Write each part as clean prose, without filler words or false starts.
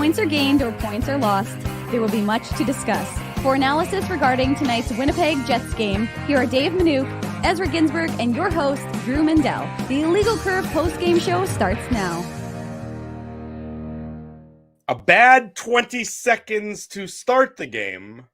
points are gained or points are lost, there will be much to discuss. For analysis regarding tonight's Winnipeg Jets game, here are Dave Manouk, Ezra Ginsburg, and your host, Drew Mandel. The Illegal Curve post-game show starts now. A bad 20 seconds to start the game.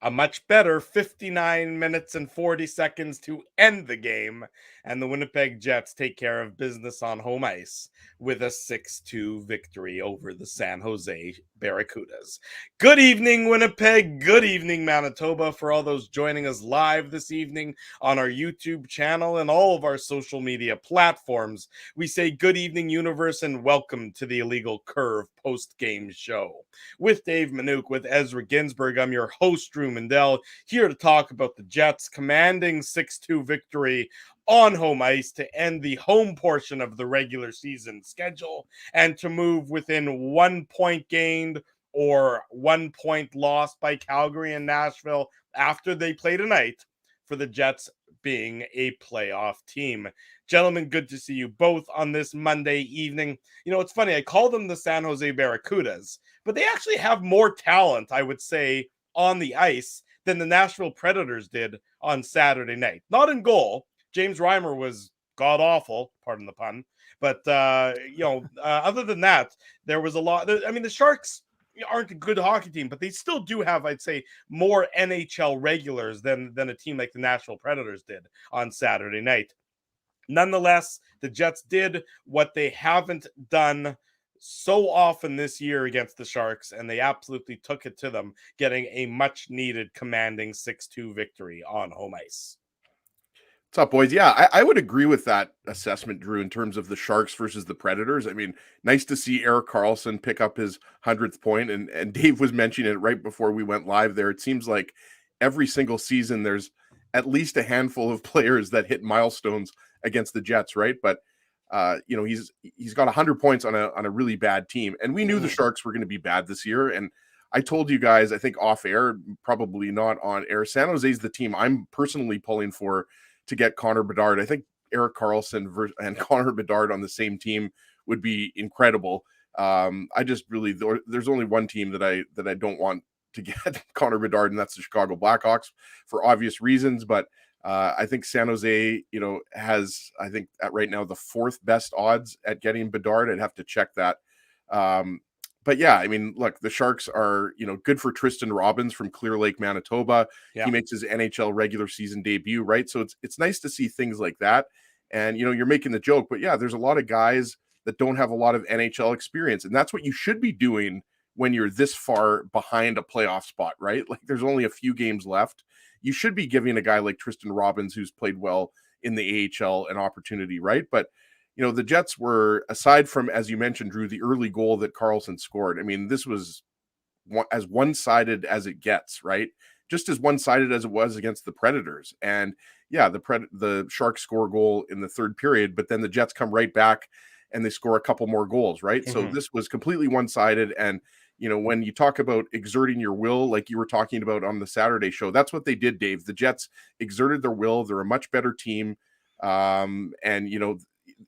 A much better 59 minutes and 40 seconds to end the game, and the Winnipeg Jets take care of business on home ice with a 6-2 victory over the San Jose Barracudas. Good evening, Winnipeg. Good evening, Manitoba. For all those joining us live this evening on our YouTube channel and all of our social media platforms, we say good evening, universe, and welcome to the Illegal Curve post-game show. With Dave Manouk, with Ezra Ginsburg, I'm your host, Drew Mandel, here to talk about the Jets' commanding 6-2 victory on home ice to end the home portion of the regular season schedule and to move within 1 point gained or 1 point lost by Calgary and Nashville after they play tonight for the Jets being a playoff team. Gentlemen, good to see you both on this Monday evening. You know, it's funny, I call them the San Jose Barracudas, but they actually have more talent, I would say, on the ice than the Nashville Predators did on Saturday night. Not in goal. James Reimer was god-awful, pardon the pun. But, other than that, there was a lot. I mean, the Sharks aren't a good hockey team, but they still do have, I'd say, more NHL regulars than a team like the Nashville Predators did on Saturday night. Nonetheless, the Jets did what they haven't done so often this year against the Sharks, and they absolutely took it to them, getting a much-needed commanding 6-2 victory on home ice. What's up, boys? Yeah, I would agree with that assessment, Drew, in terms of the Sharks versus the Predators. I mean, nice to see Erik Karlsson pick up his 100th point, and Dave was mentioning it right before we went live there. It seems like every single season there's at least a handful of players that hit milestones against the Jets, right? But he's got 100 points on a really bad team, and we knew the Sharks were going to be bad this year. And I told you guys, I think off air, probably not on air, San Jose's the team I'm personally pulling for to get Connor Bedard. I think Erik Karlsson and Connor Bedard on the same team would be incredible. I just really, there's only one team that I don't want to get Connor Bedard, and that's the Chicago Blackhawks for obvious reasons. But I think San Jose, has, I think right now, the fourth best odds at getting Bedard. I'd have to check that. But yeah, I mean, look, the Sharks are, good for Tristan Robbins from Clear Lake, Manitoba. Yeah. He makes his NHL regular season debut, right? So it's nice to see things like that. And, you're making the joke, but yeah, there's a lot of guys that don't have a lot of NHL experience. And that's what you should be doing when you're this far behind a playoff spot, right? Like there's only a few games left. You should be giving a guy like Tristan Robbins, who's played well in the AHL, an opportunity, right? But the Jets were, aside from, as you mentioned, Drew, the early goal that Karlsson scored. I mean, this was as one-sided as it gets, right? Just as one-sided as it was against the Predators. And yeah, the Sharks score a goal in the third period, but then the Jets come right back and they score a couple more goals, right? Mm-hmm. So this was completely one-sided. And, when you talk about exerting your will, like you were talking about on the Saturday show, that's what they did, Dave. The Jets exerted their will. They're a much better team. And,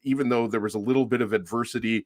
even though there was a little bit of adversity,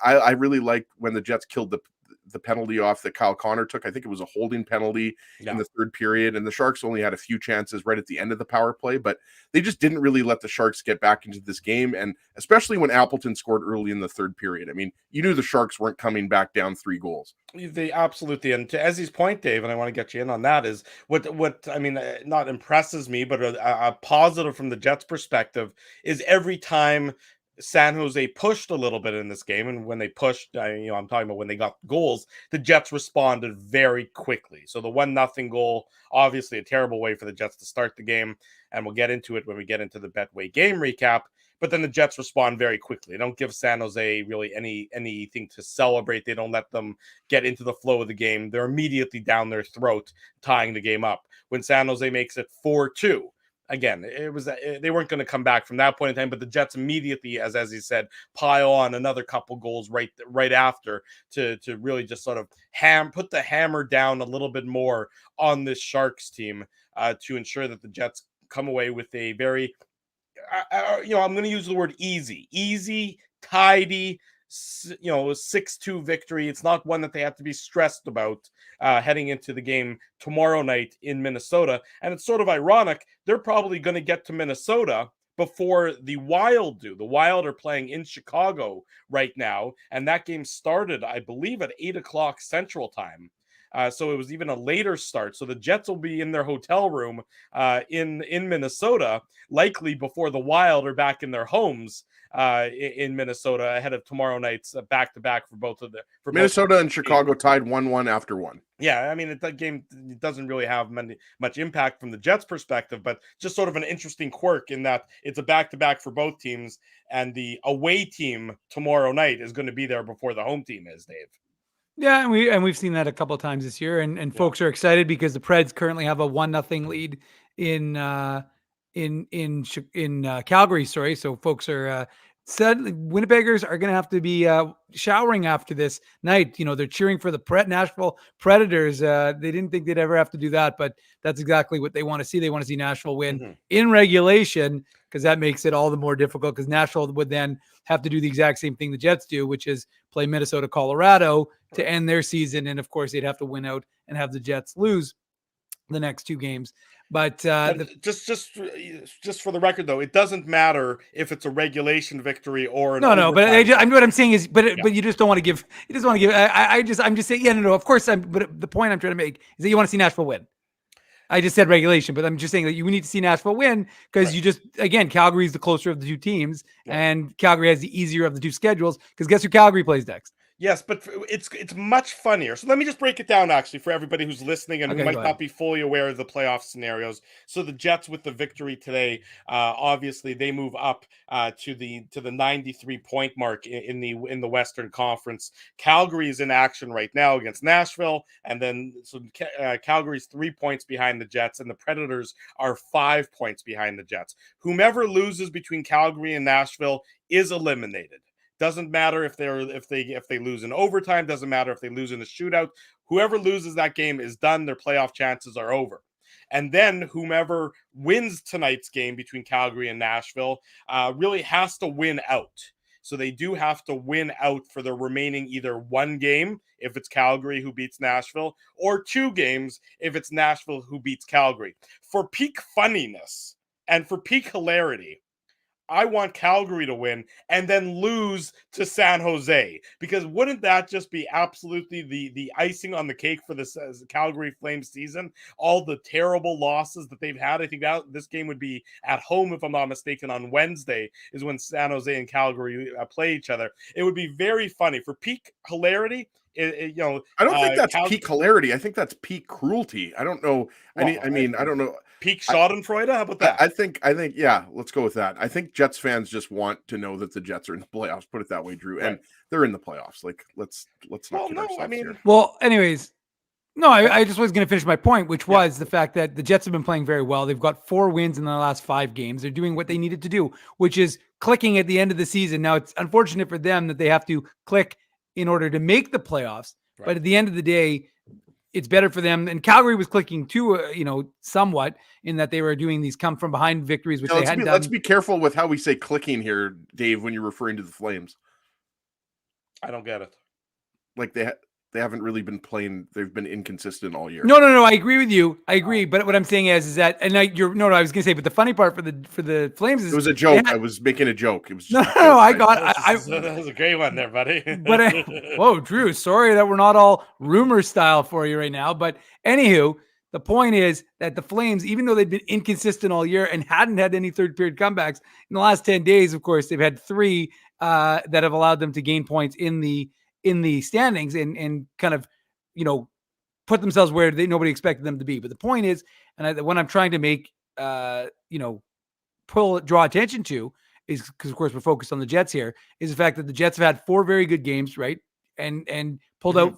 I really liked when the Jets killed the penalty off that Kyle Connor took. I think it was a holding penalty in the third period, and the Sharks only had a few chances right at the end of the power play, but they just didn't really let the Sharks get back into this game, and especially when Appleton scored early in the third period. I mean, you knew the Sharks weren't coming back down 3 goals. They absolutely, and to Ezzy's point, Dave, and I want to get you in on that, is what I mean, not impresses me, but a positive from the Jets' perspective is every time San Jose pushed a little bit in this game, and when they pushed, I'm talking about when they got goals, the Jets responded very quickly. So the 1-0 goal, obviously a terrible way for the Jets to start the game, and we'll get into it when we get into the Betway game recap. But then the Jets respond very quickly. They don't give San Jose really anything to celebrate. They don't let them get into the flow of the game. They're immediately down their throat, tying the game up. When San Jose makes it 4-2, again, they weren't going to come back from that point in time, but the Jets immediately, as he said, pile on another couple goals right after to really just sort of put the hammer down a little bit more on this Sharks team to ensure that the Jets come away with a very, I'm going to use the word easy, tidy 6-2 victory. It's not one that they have to be stressed about heading into the game tomorrow night in Minnesota. And it's sort of ironic. They're probably going to get to Minnesota before the Wild do. The Wild are playing in Chicago right now, and that game started, I believe, at 8 o'clock Central Time. So it was even a later start. So the Jets will be in their hotel room in Minnesota, likely before the Wild are back in their homes in Minnesota ahead of tomorrow night's back-to-back for both of the Minnesota and Chicago tied 1-1 after one. Yeah, I mean, that game doesn't really have much impact from the Jets' perspective, but just sort of an interesting quirk in that it's a back-to-back for both teams, and the away team tomorrow night is going to be there before the home team is, Dave. Yeah, and we've seen that a couple of times this year, and folks are excited because the Preds currently have a 1-0 lead in Calgary. Sorry, so folks are suddenly Winnipeggers are going to have to be showering after this night. They're cheering for the Nashville Predators. They didn't think they'd ever have to do that, but that's exactly what they want to see. They want to see Nashville win in regulation, because that makes it all the more difficult, because Nashville would then have to do the exact same thing the Jets do, which is play Minnesota, Colorado to end their season. And of course they'd have to win out and have the Jets lose the next two games. But just for the record, though, it doesn't matter if it's a regulation victory or an no. But what I'm saying is, but you just don't want to give. You just want to give. I'm just saying. Yeah, no. Of course, but the point I'm trying to make is that you want to see Nashville win. I just said regulation, but I'm just saying that you need to see Nashville win, because you just, again, Calgary is the closer of the two teams, and Calgary has the easier of the two schedules, because guess who Calgary plays next? Yes, but it's much funnier. So let me just break it down, actually, for everybody who's listening and who might not be fully aware of the playoff scenarios. So the Jets, with the victory today, obviously they move up to the 93-point mark in the Western Conference. Calgary is in action right now against Nashville, and then Calgary's 3 points behind the Jets, and the Predators are 5 points behind the Jets. Whomever loses between Calgary and Nashville is eliminated. Doesn't matter if they lose in overtime. Doesn't matter if they lose in a shootout. Whoever loses that game is done. Their playoff chances are over. And then whomever wins tonight's game between Calgary and Nashville really has to win out. So they do have to win out for the remaining either one game if it's Calgary who beats Nashville, or 2 games if it's Nashville who beats Calgary. For peak funniness and for peak hilarity, I want Calgary to win and then lose to San Jose, because wouldn't that just be absolutely the icing on the cake for this Calgary Flames season? All the terrible losses that they've had. I think that this game would be at home, if I'm not mistaken, on Wednesday is when San Jose and Calgary play each other. It would be very funny. For peak hilarity, I don't think that's peak hilarity. I think that's peak cruelty. I don't know. Well, I don't know. Peak Schadenfreude? How about that? I think, yeah, let's go with that. I think Jets fans just want to know that the Jets are in the playoffs. Put it that way, Drew. Right. And they're in the playoffs. Like, let's not kid ourselves here. Well, anyways, no, I just was going to finish my point, which was the fact that the Jets have been playing very well. They've got 4 wins in the last 5 games. They're doing what they needed to do, which is clicking at the end of the season. Now, it's unfortunate for them that they have to click in order to make the playoffs. Right. But at the end of the day, it's better for them. And Calgary was clicking too, somewhat, in that they were doing these come from behind victories, which they hadn't done. Let's be careful with how we say clicking here, Dave, when you're referring to the Flames. I don't get it. Like they haven't really been playing. They've been inconsistent all year. No. I agree with you. I agree. But what I'm saying is that, and I was going to say, but the funny part for the Flames is it was a joke. I was making a joke. It was just that was a great one there, buddy. But whoa, Drew, sorry that we're not all rumor style for you right now. But anywho, the point is that the Flames, even though they've been inconsistent all year and hadn't had any third period comebacks in the last 10 days, of course, they've had 3 that have allowed them to gain points in the standings and kind of, put themselves where nobody expected them to be. But the point is, and what I'm trying to make, draw attention to is, because of course we're focused on the Jets here, is the fact that the Jets have had 4 very good games, right? And pulled out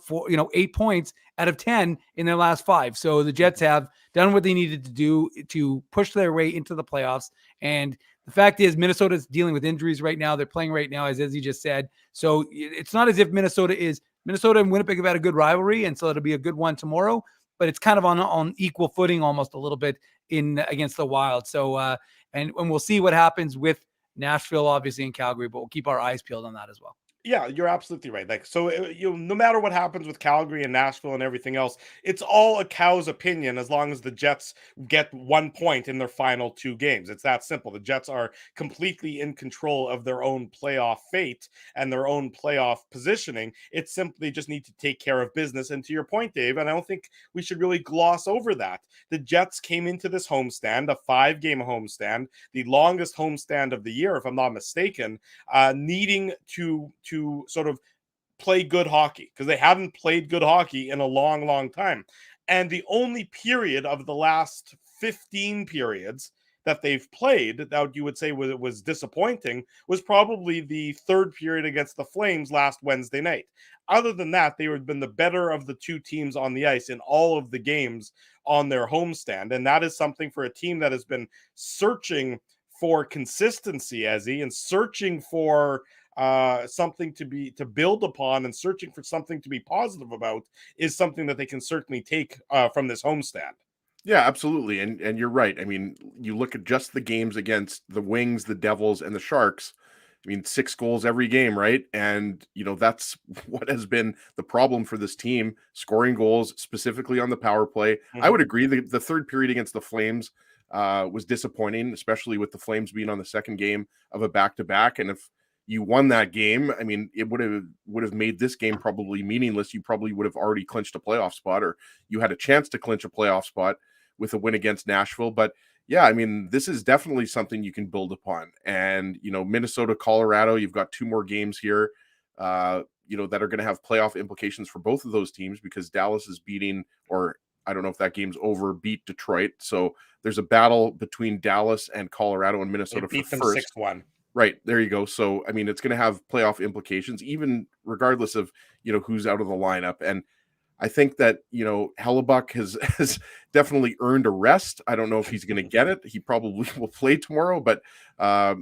8 points out of 10 in their last 5. So the Jets have done what they needed to do to push their way into the playoffs. And the fact is, Minnesota is dealing with injuries right now. They're playing right now, as you just said. So it's not as if Minnesota and Winnipeg have had a good rivalry, and so it'll be a good one tomorrow. But it's kind of on equal footing, almost a little bit against the Wild. So and we'll see what happens with Nashville, obviously, in Calgary, but we'll keep our eyes peeled on that as well. Yeah, you're absolutely right. Like, so no matter what happens with Calgary and Nashville and everything else, it's all a cow's opinion as long as the Jets get 1 point in their final 2 games. It's that simple. The Jets are completely in control of their own playoff fate and their own playoff positioning. It's simply just need to take care of business. And to your point, Dave, and I don't think we should really gloss over that. The Jets came into this homestand, a 5-game homestand, the longest homestand of the year, if I'm not mistaken, needing to sort of play good hockey because they haven't played good hockey in a long, long time. And the only period of the last 15 periods that they've played that you would say was disappointing was probably the third period against the Flames last Wednesday night. Other than that, they have been the better of the two teams on the ice in all of the games on their homestand. And that is something for a team that has been searching for consistency, Ezzy, and searching for something to build upon and searching for something to be positive about is something that they can certainly take from this homestand. Yeah, absolutely. And you're right. I mean, you look at just the games against the Wings, the Devils, and the Sharks. I mean, 6 goals every game, right? And, that's what has been the problem for this team, scoring goals, specifically on the power play. I would agree the third period against the Flames was disappointing, especially with the Flames being on the second game of a back-to-back. And if you won that game, I mean, it would have made this game probably meaningless. You probably would have already clinched a playoff spot, or you had a chance to clinch a playoff spot with a win against Nashville. But yeah, I mean, this is definitely something you can build upon. And, Minnesota, Colorado, you've got 2 more games here, that are going to have playoff implications for both of those teams because Dallas is beating, or I don't know if that game's over, beat Detroit. So there's a battle between Dallas and Colorado and Minnesota beat for them first. 6-1. Right. There you go. So, I mean, it's going to have playoff implications, even regardless of, who's out of the lineup. And I think that, Hellebuck has definitely earned a rest. I don't know if he's going to get it. He probably will play tomorrow, but, I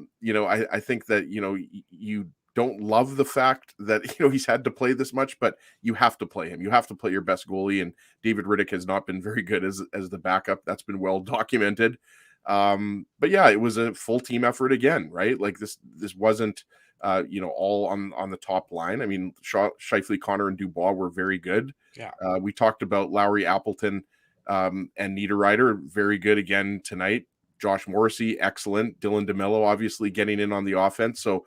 think that, you don't love the fact that, he's had to play this much, but you have to play him. You have to play your best goalie. And David Riddick has not been very good as the backup. That's been well documented. But yeah, it was a full team effort again, right? Like this wasn't, all on the top line. I mean, Scheifele, Connor, and Dubois were very good. Yeah. We talked about Lowry, Appleton, and Niederreiter, very good again tonight. Josh Morrissey, excellent. Dylan DeMello, obviously getting in on the offense. So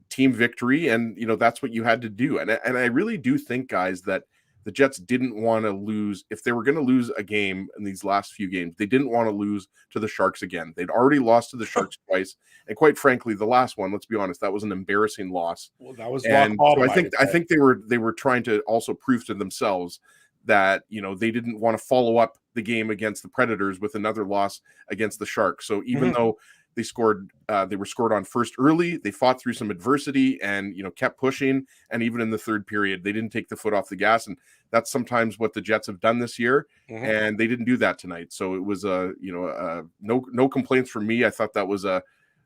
team victory. And, that's what you had to do. And I really do think, guys, that the Jets didn't want to lose. If they were going to lose a game in these last few games, they didn't want to lose to the Sharks again. They'd already lost to the Sharks twice. And quite frankly, the last one, let's be honest, that was an embarrassing loss. Well, that was and so I think they were trying to also prove to themselves that, they didn't want to follow up the game against the Predators with another loss against the Sharks. So even though they were scored on first early, they fought through some adversity and, kept pushing. And even in the third period, they didn't take the foot off the gas. And that's sometimes what the Jets have done this year. And they didn't do that tonight. So it was no complaints from me. I thought that was a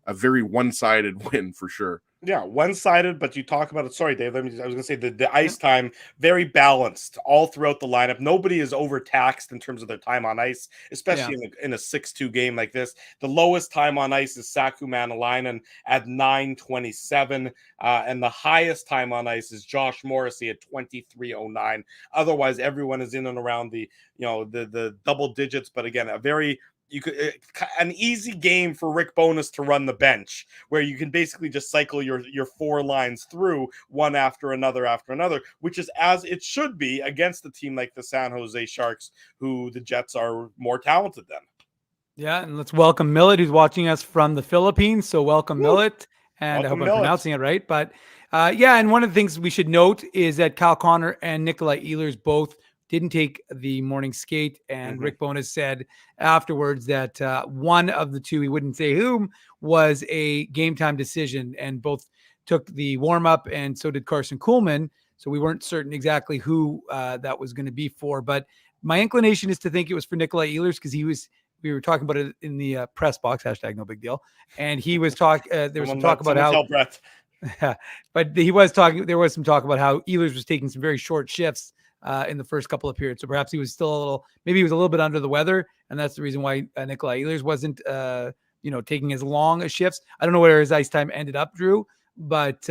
very one-sided win for sure. Yeah, one-sided, but you talk about it. Sorry, Dave. I was going to say the ice time, very balanced all throughout the lineup. Nobody is overtaxed in terms of their time on ice, especially in a 6-2 game like this. The lowest time on ice is Saku Manalainen at 9:27, and the highest time on ice is Josh Morrissey at 23:09. Otherwise, everyone is in and around the double digits. But again, an easy game for Rick Bowness to run the bench, where you can basically just cycle your 4 lines through one after another, which is as it should be against a team like the San Jose Sharks, who the Jets are more talented than. Yeah, and let's welcome Millet, who's watching us from the Philippines. So welcome, Millet, and Welcome, I hope Millet. I'm pronouncing it right. But and one of the things we should note is that Kyle Connor and Nikolai Ehlers both didn't take the morning skate, and Rick Bowness said afterwards that one of the two, he wouldn't say whom, was a game time decision, and both took the warm up, and so did Carson Kuhlman. So we weren't certain exactly who that was going to be for, but my inclination is to think it was for Nikolai Ehlers because we were talking about it in the press box, hashtag no big deal, and he was talking. There was some talk about how. But there was some talk about how Ehlers was taking some very short shifts in the first couple of periods. So perhaps he was still maybe he was a little bit under the weather. And that's the reason why Nikolai Ehlers wasn't, taking as long as shifts. I don't know where his ice time ended up, Drew, but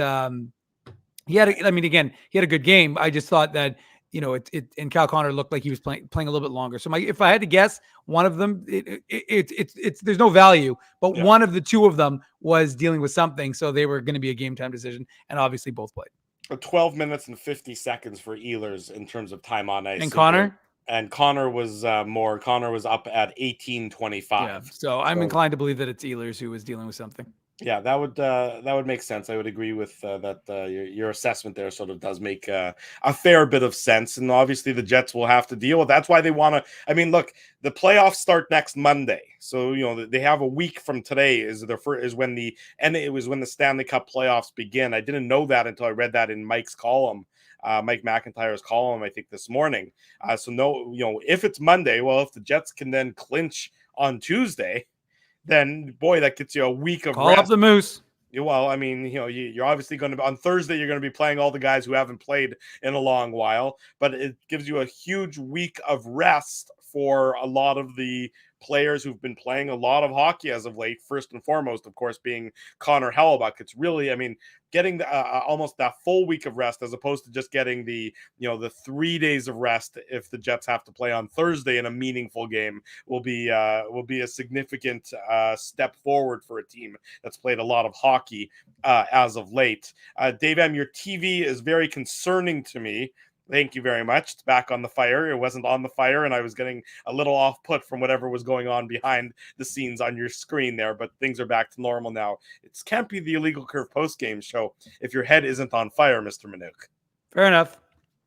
he had, again, he had a good game. I just thought that, and Cal Connor looked like he was playing a little bit longer. So if I had to guess, one of them, it's there's no value, but one of the two of them was dealing with something. So they were going to be a game time decision, and obviously both played. 12 minutes and 50 seconds for Ehlers in terms of time on ice. And Connor? And Connor was more. Connor was up at 18:25. Yeah, so I'm inclined to believe that it's Ehlers who was dealing with something. Yeah, that would make sense. I would agree with that. Your assessment there sort of does make a fair bit of sense, and obviously the Jets will have to deal with. That's why they want to. I mean, look, the playoffs start next Monday, so they have a week from today. Is when the Stanley Cup playoffs begin. I didn't know that until I read that in Mike's column. Mike McIntyre's column, I think this morning. So no, if it's Monday, well, if the Jets can then clinch on Tuesday, then boy, that gets you a week of call rest. Up the Moose. Well, I mean, you're obviously going to on Thursday. You're going to be playing all the guys who haven't played in a long while, but it gives you a huge week of rest for a lot of the players who've been playing a lot of hockey as of late. First and foremost, of course, being Connor Hellebuyck. It's really, getting almost that full week of rest as opposed to just getting the 3 days of rest if the Jets have to play on Thursday in a meaningful game will be a significant step forward for a team that's played a lot of hockey as of late. Dave M., your TV is very concerning to me. Thank you very much. It's back on the fire. It wasn't on the fire, and I was getting a little off put from whatever was going on behind the scenes on your screen there, but things are back to normal now. It can't be the Illegal Curve post-game show if your head isn't on fire, Mr. Manouk. Fair enough.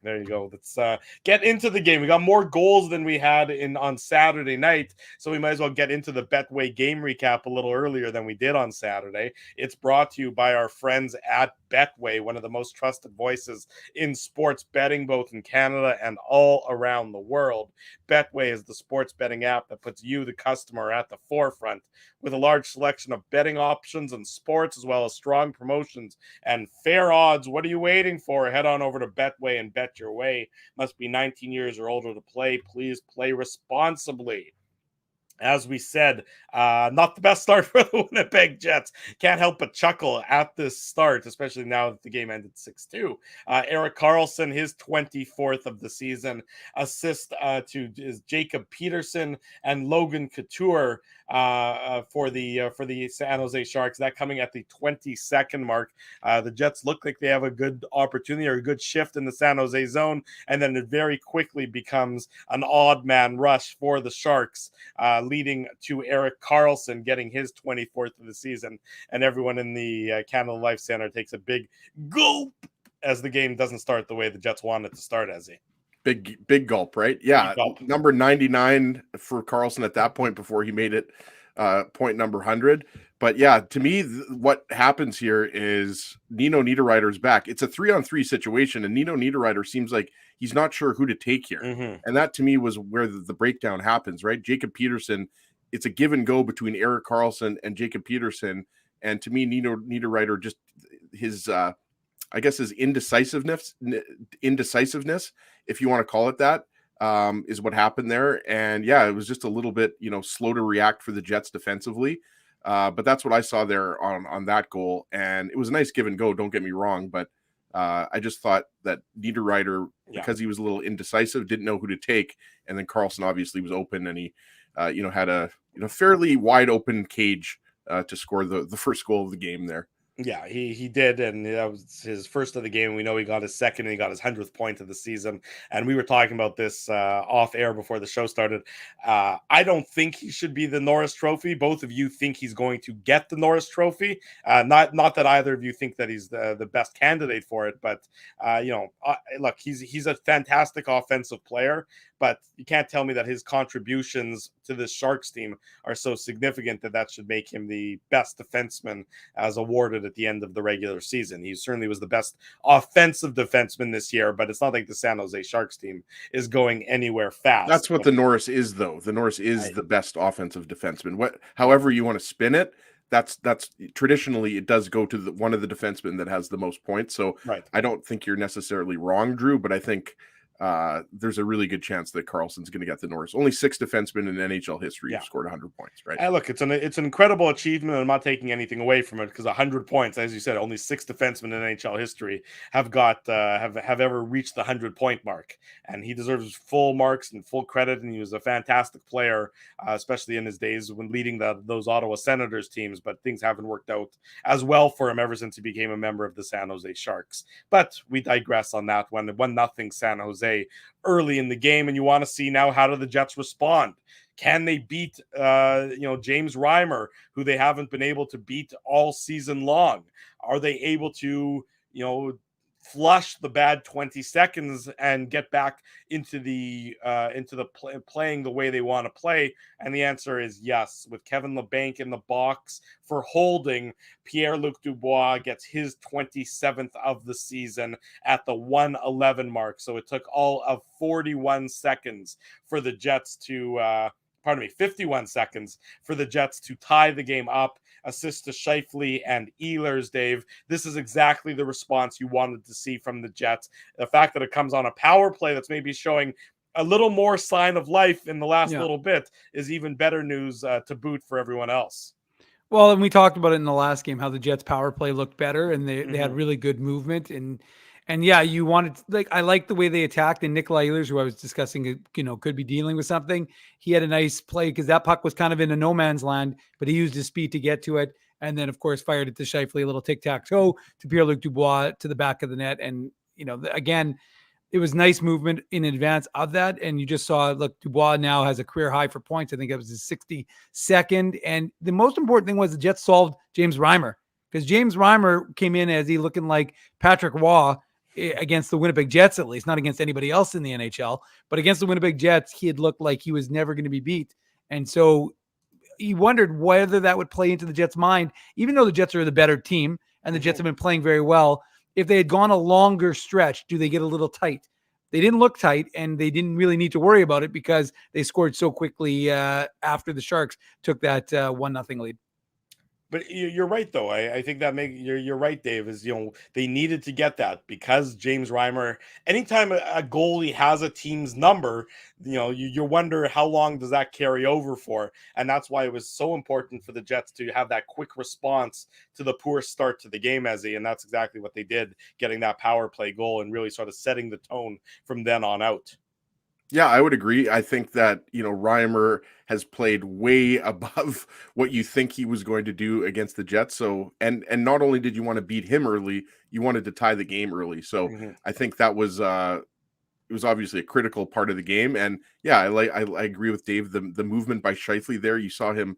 There you go. Let's get into the game. We got more goals than we had on Saturday night, so we might as well get into the Betway game recap a little earlier than we did on Saturday. It's brought to you by our friends at Betway, one of the most trusted voices in sports betting, both in Canada and all around the world. Betway is the sports betting app that puts you, the customer, at the forefront. With a large selection of betting options and sports, as well as strong promotions and fair odds, what are you waiting for? Head on over to Betway and bet your way. Must be 19 years or older to play. Please play responsibly. As we said, not the best start for the Winnipeg Jets. Can't help but chuckle at this start, especially now that the game ended 6-2. Erik Karlsson, his 24th of the season. Assist to Jacob Peterson and Logan Couture for the San Jose Sharks. That coming at the 22nd mark. The Jets look like they have a good opportunity or a good shift in the San Jose zone, and then it very quickly becomes an odd man rush for the Sharks, leading to Erik Karlsson getting his 24th of the season, and everyone in the Canada Life Center takes a big gulp as the game doesn't start the way the Jets wanted it to start, as he. Big gulp, right? Yeah, gulp. Number 99 for Karlsson at that point before he made it point number 100. But yeah, to me, what happens here is Nino Niederreiter's back. It's a 3-on-3 situation, and Nino Niederreiter seems like he's not sure who to take here. Mm-hmm. And that, to me, was where the breakdown happens, right? Jacob Peterson, it's a give and go between Erik Karlsson and Jacob Peterson. And to me, Nino Niederreiter, just his, I guess his indecisiveness, if you want to call it that, is what happened there. And yeah, it was just a little bit, slow to react for the Jets defensively. But that's what I saw there on that goal. And it was a nice give and go, don't get me wrong. But I just thought that Niederreiter, because he was a little indecisive, didn't know who to take. And then Karlsson obviously was open, and he, had a fairly wide open cage to score the first goal of the game there. Yeah, he did, and that was his first of the game. We know he got his second, and he got his 100th point of the season. And we were talking about this off air before the show started. I don't think he should be the Norris Trophy. Both of you think he's going to get the Norris Trophy. Not that either of you think that he's the best candidate for it, but look, he's a fantastic offensive player. But you can't tell me that his contributions to this Sharks team are so significant that should make him the best defenseman as awarded at the end of the regular season. He certainly was the best offensive defenseman this year, but it's not like the San Jose Sharks team is going anywhere fast. That's what the Norris is, though. The Norris is the best offensive defenseman. However you want to spin it, that's traditionally it does go to one of the defensemen that has the most points. So right. I don't think you're necessarily wrong, Drew, but I think there's a really good chance that Carlson's going to get the Norris. Only 6 defensemen in NHL history have scored 100 points, right? And look, it's an incredible achievement, and I'm not taking anything away from it, because 100 points, as you said, only 6 defensemen in NHL history have got have ever reached the 100-point mark, and he deserves full marks and full credit. And he was a fantastic player, especially in his days when leading those Ottawa Senators teams. But things haven't worked out as well for him ever since he became a member of the San Jose Sharks. But we digress on that one. 1-0 San Jose early in the game, and you want to see now, how do the Jets respond? Can they beat James Reimer, who they haven't been able to beat all season long? Are they able to flush the bad 20 seconds and get back into the playing the way they want to play? And the answer is yes. With Kevin LeBanc in the box for holding, Pierre-Luc Dubois gets his 27th of the season at the 1:11 mark. So it took all of 41 seconds for the Jets to 51 seconds for the Jets to tie the game up. Assist to Scheifele and Ehlers, Dave. This is exactly the response you wanted to see from the Jets. The fact that it comes on a power play that's maybe showing a little more sign of life in the last little bit is even better news to boot for everyone else. Well, and we talked about it in the last game, how the Jets power play looked better, and they had really good movement. And yeah, you wanted, I like the way they attacked, and Nikolai Ehlers, who I was discussing, could be dealing with something. He had a nice play because that puck was kind of in a no man's land, but he used his speed to get to it. And then, of course, fired it to Scheifele, a little tic-tac-toe to Pierre-Luc Dubois to the back of the net. And, again, it was nice movement in advance of that. And you just saw, look, Dubois now has a career high for points. I think it was his 62nd. And the most important thing was the Jets solved James Reimer, because James Reimer came in as he looking like Patrick Waugh against the Winnipeg Jets, at least, not against anybody else in the NHL, but against the Winnipeg Jets, he had looked like he was never going to be beat. And so he wondered whether that would play into the Jets' mind, even though the Jets are the better team and the Jets have been playing very well. If they had gone a longer stretch, do they get a little tight? They didn't look tight, and they didn't really need to worry about it because they scored so quickly after the Sharks took that 1-0 lead. But you're right, though. I think that you're right, Dave. Is they needed to get that, because James Reimer, anytime a goalie has a team's number, you wonder how long does that carry over for, and that's why it was so important for the Jets to have that quick response to the poor start to the game, Ezzy, and that's exactly what they did, getting that power play goal and really sort of setting the tone from then on out. Yeah, I would agree. I think that, Reimer has played way above what you think he was going to do against the Jets. So, and not only did you want to beat him early, you wanted to tie the game early. So I think that was, it was obviously a critical part of the game. And yeah, I agree with Dave. The movement by Scheifele there, you saw him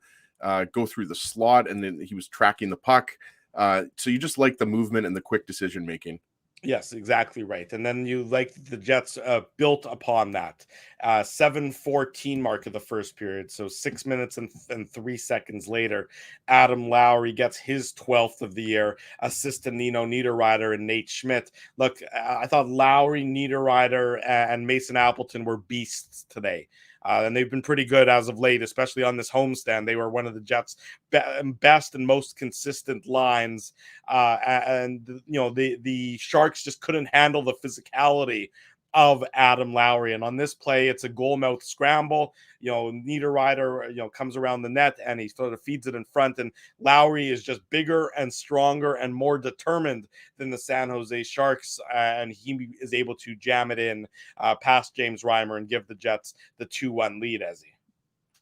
go through the slot, and then he was tracking the puck. So you just like the movement and the quick decision making. Yes, exactly right. And then you like the Jets built upon that 7:14 mark of the first period. So 6 minutes and 3 seconds later, Adam Lowry gets his 12th of the year, assist to Nino Niederreiter and Nate Schmidt. Look, I thought Lowry, Niederreiter, and Mason Appleton were beasts today. And they've been pretty good as of late, especially on this homestand. They were one of the Jets' best and most consistent lines. And the Sharks just couldn't handle the physicality of Adam Lowry. And on this play, it's a goal mouth scramble. Niederreiter, comes around the net and he sort of feeds it in front. And Lowry is just bigger and stronger and more determined than the San Jose Sharks. And he is able to jam it in past James Reimer and give the Jets the 2-1 lead, Ezzy.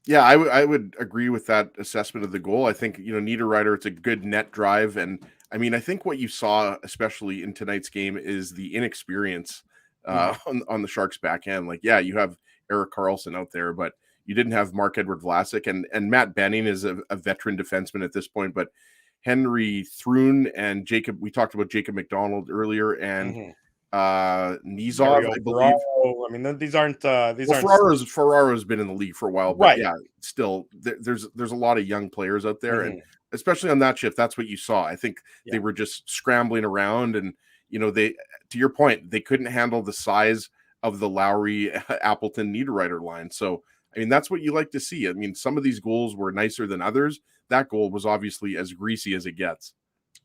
Yeah, I would agree with that assessment of the goal. I think, Niederreiter, it's a good net drive. And I mean, I think what you saw, especially in tonight's game, is the inexperience on the Sharks back end. Like, yeah, you have Erik Karlsson out there, but you didn't have Marc-Edouard Vlasic, and Matt Benning is a veteran defenseman at this point, but Henry Thrun and Jacob, we talked about Jacob McDonald earlier, and Nizov, I believe. I mean, these aren't Ferraro's been in the league for a while, but right. Yeah, still there's a lot of young players out there, and especially on that shift, that's what you saw. I think they were just scrambling around, and they, to your point, they couldn't handle the size of the Lowry, Appleton, Niederreiter line. So, I mean, that's what you like to see. I mean, some of these goals were nicer than others. That goal was obviously as greasy as it gets.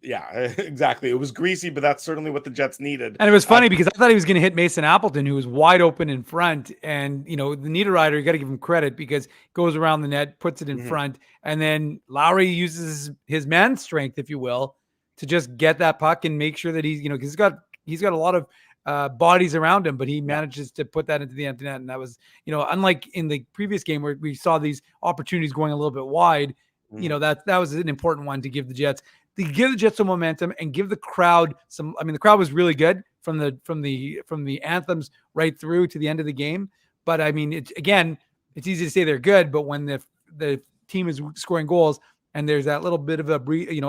Yeah, exactly. It was greasy, but that's certainly what the Jets needed. And it was funny because I thought he was going to hit Mason Appleton, who was wide open in front. And, the Niederreiter, you got to give him credit because goes around the net, puts it in front. And then Lowry uses his man strength, if you will, to just get that puck and make sure that he's, because he's got a lot of bodies around him, but he manages to put that into the empty net. And that was, unlike in the previous game where we saw these opportunities going a little bit wide, that was an important one to give the Jets. To give the Jets some momentum and give the crowd some. I mean, the crowd was really good from the anthems right through to the end of the game. But I mean, it's easy to say they're good, but when the team is scoring goals and there's that little bit of a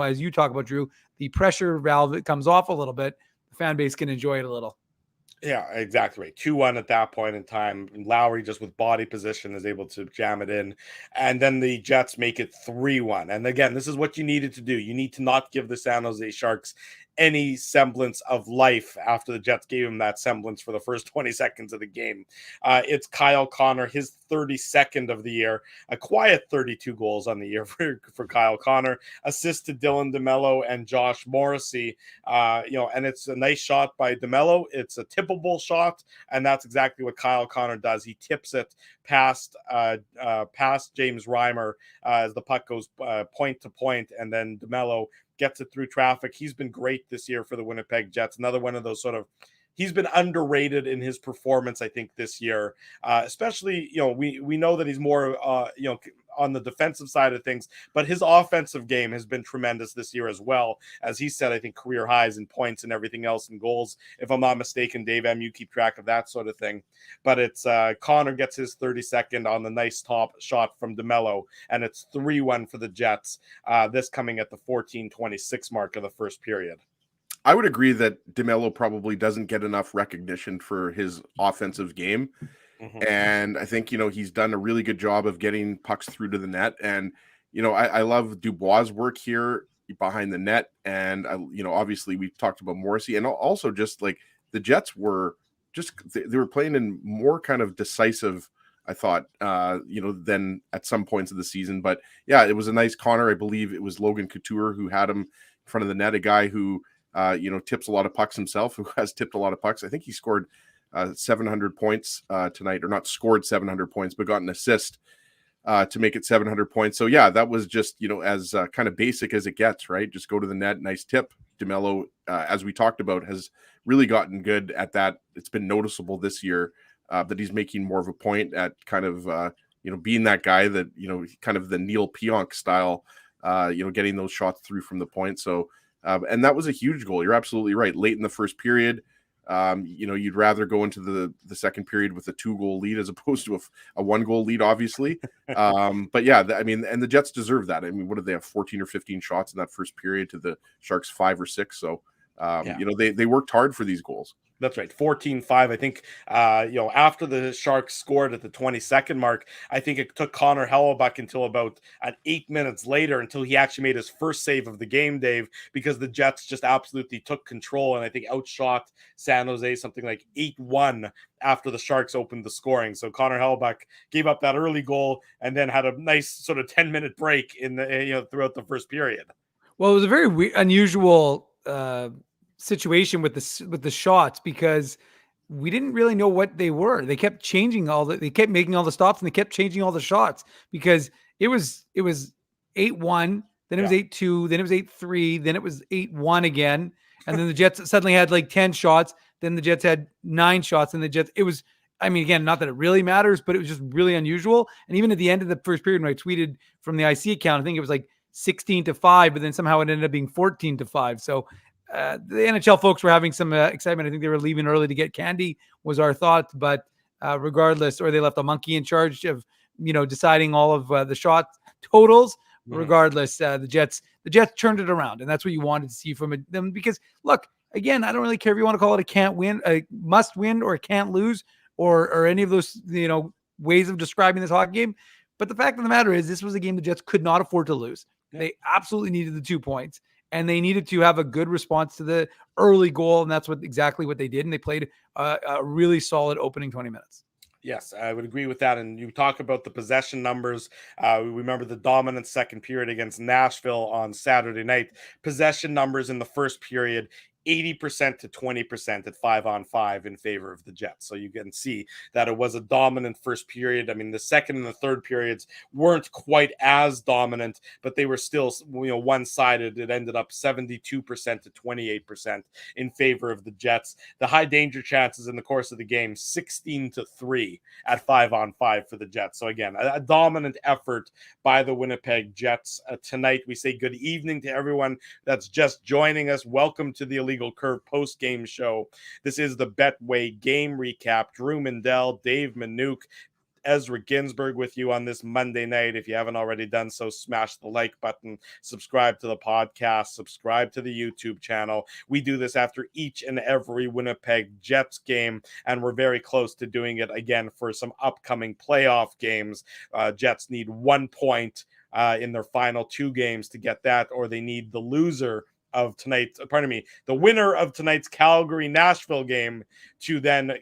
as you talk about, Drew, the pressure valve that comes off a little bit, the fan base can enjoy it a little. Yeah, exactly right. 2-1 at that point in time. Lowry just with body position is able to jam it in. And then the Jets make it 3-1. And again, this is what you needed to do. You need to not give the San Jose Sharks any semblance of life after the Jets gave him that semblance for the first 20 seconds of the game. It's Kyle Connor, his 32nd of the year, a quiet 32 goals on the year for Kyle Connor, assist to Dylan DeMello and Josh Morrissey. And it's a nice shot by DeMello. It's a tippable shot, and that's exactly what Kyle Connor does. He tips it past James Reimer as the puck goes point to point, and then DeMello gets it through traffic. He's been great this year for the Winnipeg Jets. Another one of those he's been underrated in his performance, I think, this year. Especially, we know that he's more, on the defensive side of things, but his offensive game has been tremendous this year as well. As he said, I think career highs in points and everything else in goals. If I'm not mistaken, Dave M, you keep track of that sort of thing. But it's Connor gets his 32nd on the nice top shot from DeMello, and it's 3-1 for the Jets. This coming at the 14:26 mark of the first period. I would agree that DeMello probably doesn't get enough recognition for his offensive game. And I think, he's done a really good job of getting pucks through to the net. And, I love Dubois' work here behind the net. And, obviously we talked about Morrissey, and also just like the Jets were they were playing in more kind of decisive, I thought, than at some points of the season. But yeah, it was a nice Connor. I believe it was Logan Couture who had him in front of the net, a guy who, tips a lot of pucks himself, who has tipped a lot of pucks. I think he scored 700 points tonight, or not scored 700 points, but got an assist to make it 700 points. So yeah, that was just, as kind of basic as it gets, right? Just go to the net, nice tip. DeMello, as we talked about, has really gotten good at that. It's been noticeable this year that he's making more of a point at kind of, being that guy that, kind of the Neil Pionk style, getting those shots through from the point. So, and that was a huge goal. You're absolutely right. Late in the first period, you'd rather go into the second period with a 2-goal lead as opposed to a 1-goal lead, obviously. But yeah, and the Jets deserve that. I mean, what did they have? 14 or 15 shots in that first period to the Sharks 5 or 6. So, they worked hard for these goals. That's right. 14-5. I think, after the Sharks scored at the 22nd mark, I think it took Connor Hellebuck until about 8 minutes later until he actually made his first save of the game, Dave, because the Jets just absolutely took control and I think outshot San Jose something like 8-1 after the Sharks opened the scoring. So Connor Hellebuck gave up that early goal and then had a nice sort of 10-minute break in the, throughout the first period. Well, it was a very unusual situation with the shots because we didn't really know what they were. They kept changing they kept making all the stops and they kept changing all the shots because it was 8-1, then it was 8-2, then it was 8-3, then it was 8-1 again. And then the Jets suddenly had like 10 shots. Then the Jets had 9 shots and again, not that it really matters, but it was just really unusual. And even at the end of the first period, when I tweeted from the IC account, I think it was like 16-5, but then somehow it ended up being 14-5. So the NHL folks were having some excitement. I think they were leaving early to get candy was our thought, but regardless, or they left a monkey in charge of, deciding all of the shot totals. Regardless, the Jets turned it around, and that's what you wanted to see from them. Because look, again, I don't really care if you want to call it a can't win, a must win, or a can't lose, or any of those ways of describing this hockey game. But the fact of the matter is, this was a game the Jets could not afford to lose. Yeah. They absolutely needed the 2 points. And they needed to have a good response to the early goal, and that's exactly what they did. And they played a really solid opening 20 minutes. Yes, I would agree with that. And you talk about the possession numbers. We remember the dominant second period against Nashville on Saturday night. Possession numbers in the first period, 80% to 20% at 5-on-5 in favor of the Jets. So you can see that it was a dominant first period. I mean, the second and the third periods weren't quite as dominant, but they were still, one-sided. It ended up 72% to 28% in favor of the Jets. The high danger chances in the course of the game, 16-3 at 5-on-5 for the Jets. So again, a dominant effort by the Winnipeg Jets. Tonight, we say good evening to everyone that's just joining us. Welcome to the Illegal Curve post-game show. This is the Betway game recap. Drew Mindell, Dave Manouk, Ezra Ginsburg with you on this Monday night. If you haven't already done so, smash the like button, subscribe to the podcast, subscribe to the YouTube channel. We do this after each and every Winnipeg Jets game, and we're very close to doing it again for some upcoming playoff games. Jets need 1 point in their final 2 games to get that, or they need the winner of tonight's Calgary-Nashville game to then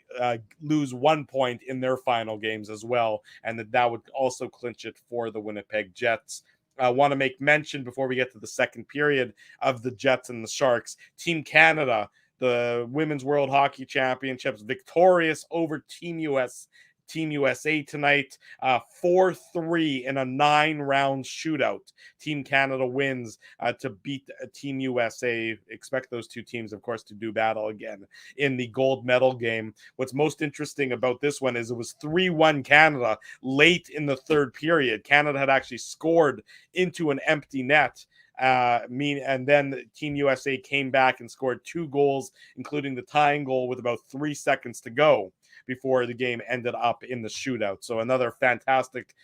lose 1 point in their final games as well. And that would also clinch it for the Winnipeg Jets. I want to make mention before we get to the second period of the Jets and the Sharks. Team Canada, the Women's World Hockey Championships, victorious over Team USA tonight, 4-3 in a 9-round shootout. Team Canada wins to beat Team USA. Expect those two teams, of course, to do battle again in the gold medal game. What's most interesting about this one is it was 3-1 Canada late in the third period. Canada had actually scored into an empty net. And then Team USA came back and scored 2 goals, including the tying goal with about 3 seconds to go before the game ended up in the shootout. So another fantastic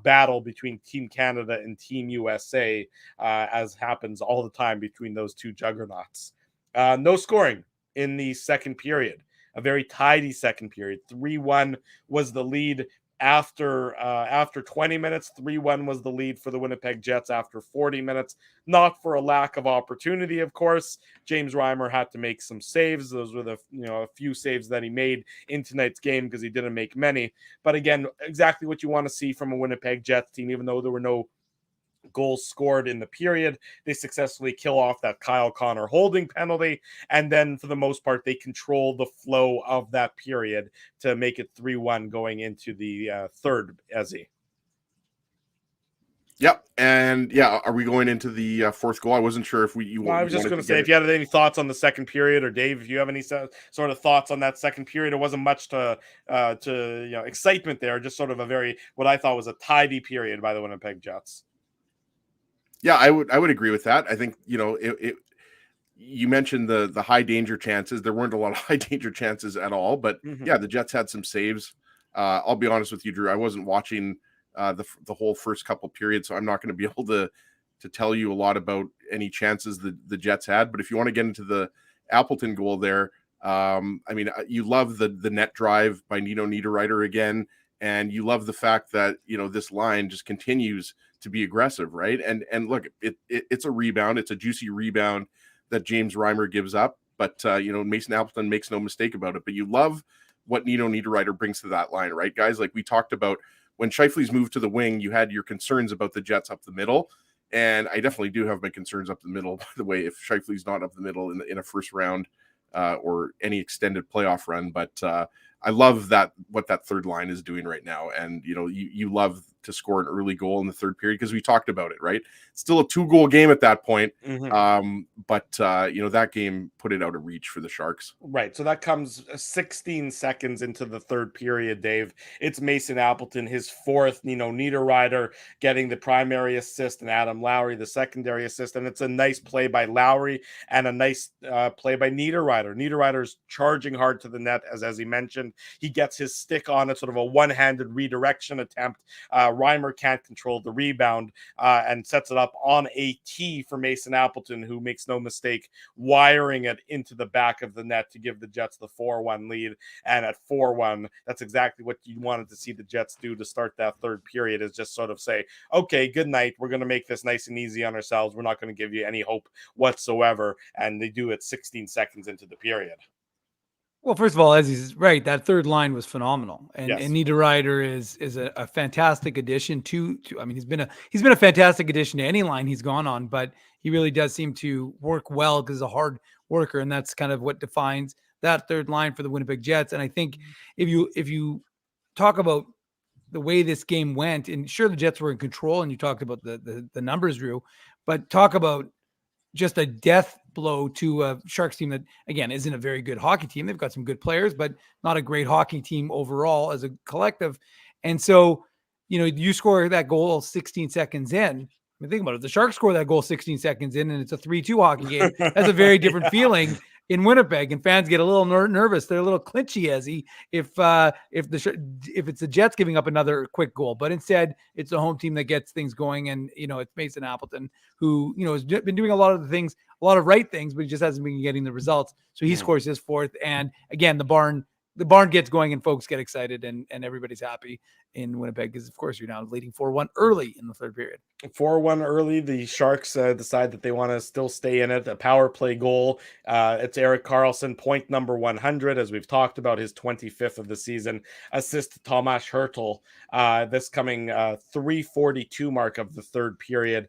battle between Team Canada and Team USA, as happens all the time between those two juggernauts. No scoring in the second period. A very tidy second period. 3-1 was the lead. After 20 minutes, 3-1 was the lead for the Winnipeg Jets after 40 minutes. Not for a lack of opportunity, of course. James Reimer had to make some saves. Those were a few saves that he made in tonight's game because he didn't make many. But again, exactly what you want to see from a Winnipeg Jets team, even though there were no goals scored in the period. They successfully kill off that Kyle Connor holding penalty, and then for the most part they control the flow of that period to make it 3-1 going into the third. Ezzy. Yep, and yeah, are we going into the fourth goal? I wasn't sure if I was just going to say, if you had any thoughts on the second period, or Dave, if you have any sort of thoughts on that second period. It wasn't much to excitement there, just sort of what I thought was a tidy period by the Winnipeg Jets. Yeah, I would agree with that. I think, you mentioned the high danger chances. There weren't a lot of high danger chances at all, but yeah, the Jets had some saves. I'll be honest with you, Drew. I wasn't watching the whole first couple periods, so I'm not going to be able to tell you a lot about any chances the Jets had. But if you want to get into the Appleton goal there, you love the net drive by Nino Niederreiter again, and you love the fact that this line just continues to be aggressive, right? And look, it's a rebound. It's a juicy rebound that James Reimer gives up. But, Mason Appleton makes no mistake about it. But you love what Nino Niederreiter brings to that line, right, guys? Like we talked about, when Scheifele's moved to the wing, you had your concerns about the Jets up the middle. And I definitely do have my concerns up the middle, by the way, if Scheifele's not up the middle in a first round or any extended playoff run. But I love what that third line is doing right now. And, you love to score an early goal in the third period because we talked about it, right? It's still a 2-goal game at that point. But that game put it out of reach for the Sharks. Right. So that comes 16 seconds into the third period, Dave. It's Mason Appleton, his fourth, Niederreiter getting the primary assist, and Adam Lowry, the secondary assist. And it's a nice play by Lowry and a nice play by Niederreiter. Niederreiter's charging hard to the net, as he mentioned. He gets his stick on it, sort of a one-handed redirection attempt. Reimer can't control the rebound and sets it up on a tee for Mason Appleton, who makes no mistake wiring it into the back of the net to give the Jets the 4-1 lead. And at 4-1, that's exactly what you wanted to see the Jets do to start that third period, is just sort of say, okay, good night. We're going to make this nice and easy on ourselves. We're not going to give you any hope whatsoever. And they do it 16 seconds into the period. Well, first of all, as he's right, that third line was phenomenal, and Yes. Niederreiter is a fantastic addition to. I mean, he's been a fantastic addition to any line he's gone on, but he really does seem to work well because he's a hard worker, and that's kind of what defines that third line for the Winnipeg Jets. And I think if you talk about the way this game went, and sure the Jets were in control, and you talked about the numbers, Drew, but talk about just a death blow to a Sharks team that, again, isn't a very good hockey team. They've got some good players, but not a great hockey team overall as a collective. And so, you score that goal 16 seconds in. I mean, think about it. The Sharks score that goal 16 seconds in, and it's a 3-2 hockey game. That's a very different feeling in Winnipeg, and fans get a little nervous. They're a little clinchy if it's the Jets giving up another quick goal. But instead, it's the home team that gets things going, and it's Mason Appleton who has been doing a lot of right things, but he just hasn't been getting the results. So he scores his fourth, and again, the barn gets going, and folks get excited, and everybody's happy in Winnipeg because, of course, you're now leading 4-1 early in the third period. 4-1 early. The Sharks decide that they want to still stay in it. A power play goal. It's Erik Karlsson, point number 100, as we've talked about, his 25th of the season. Assist to Tomas Hertl. This coming 3:42 mark of the third period.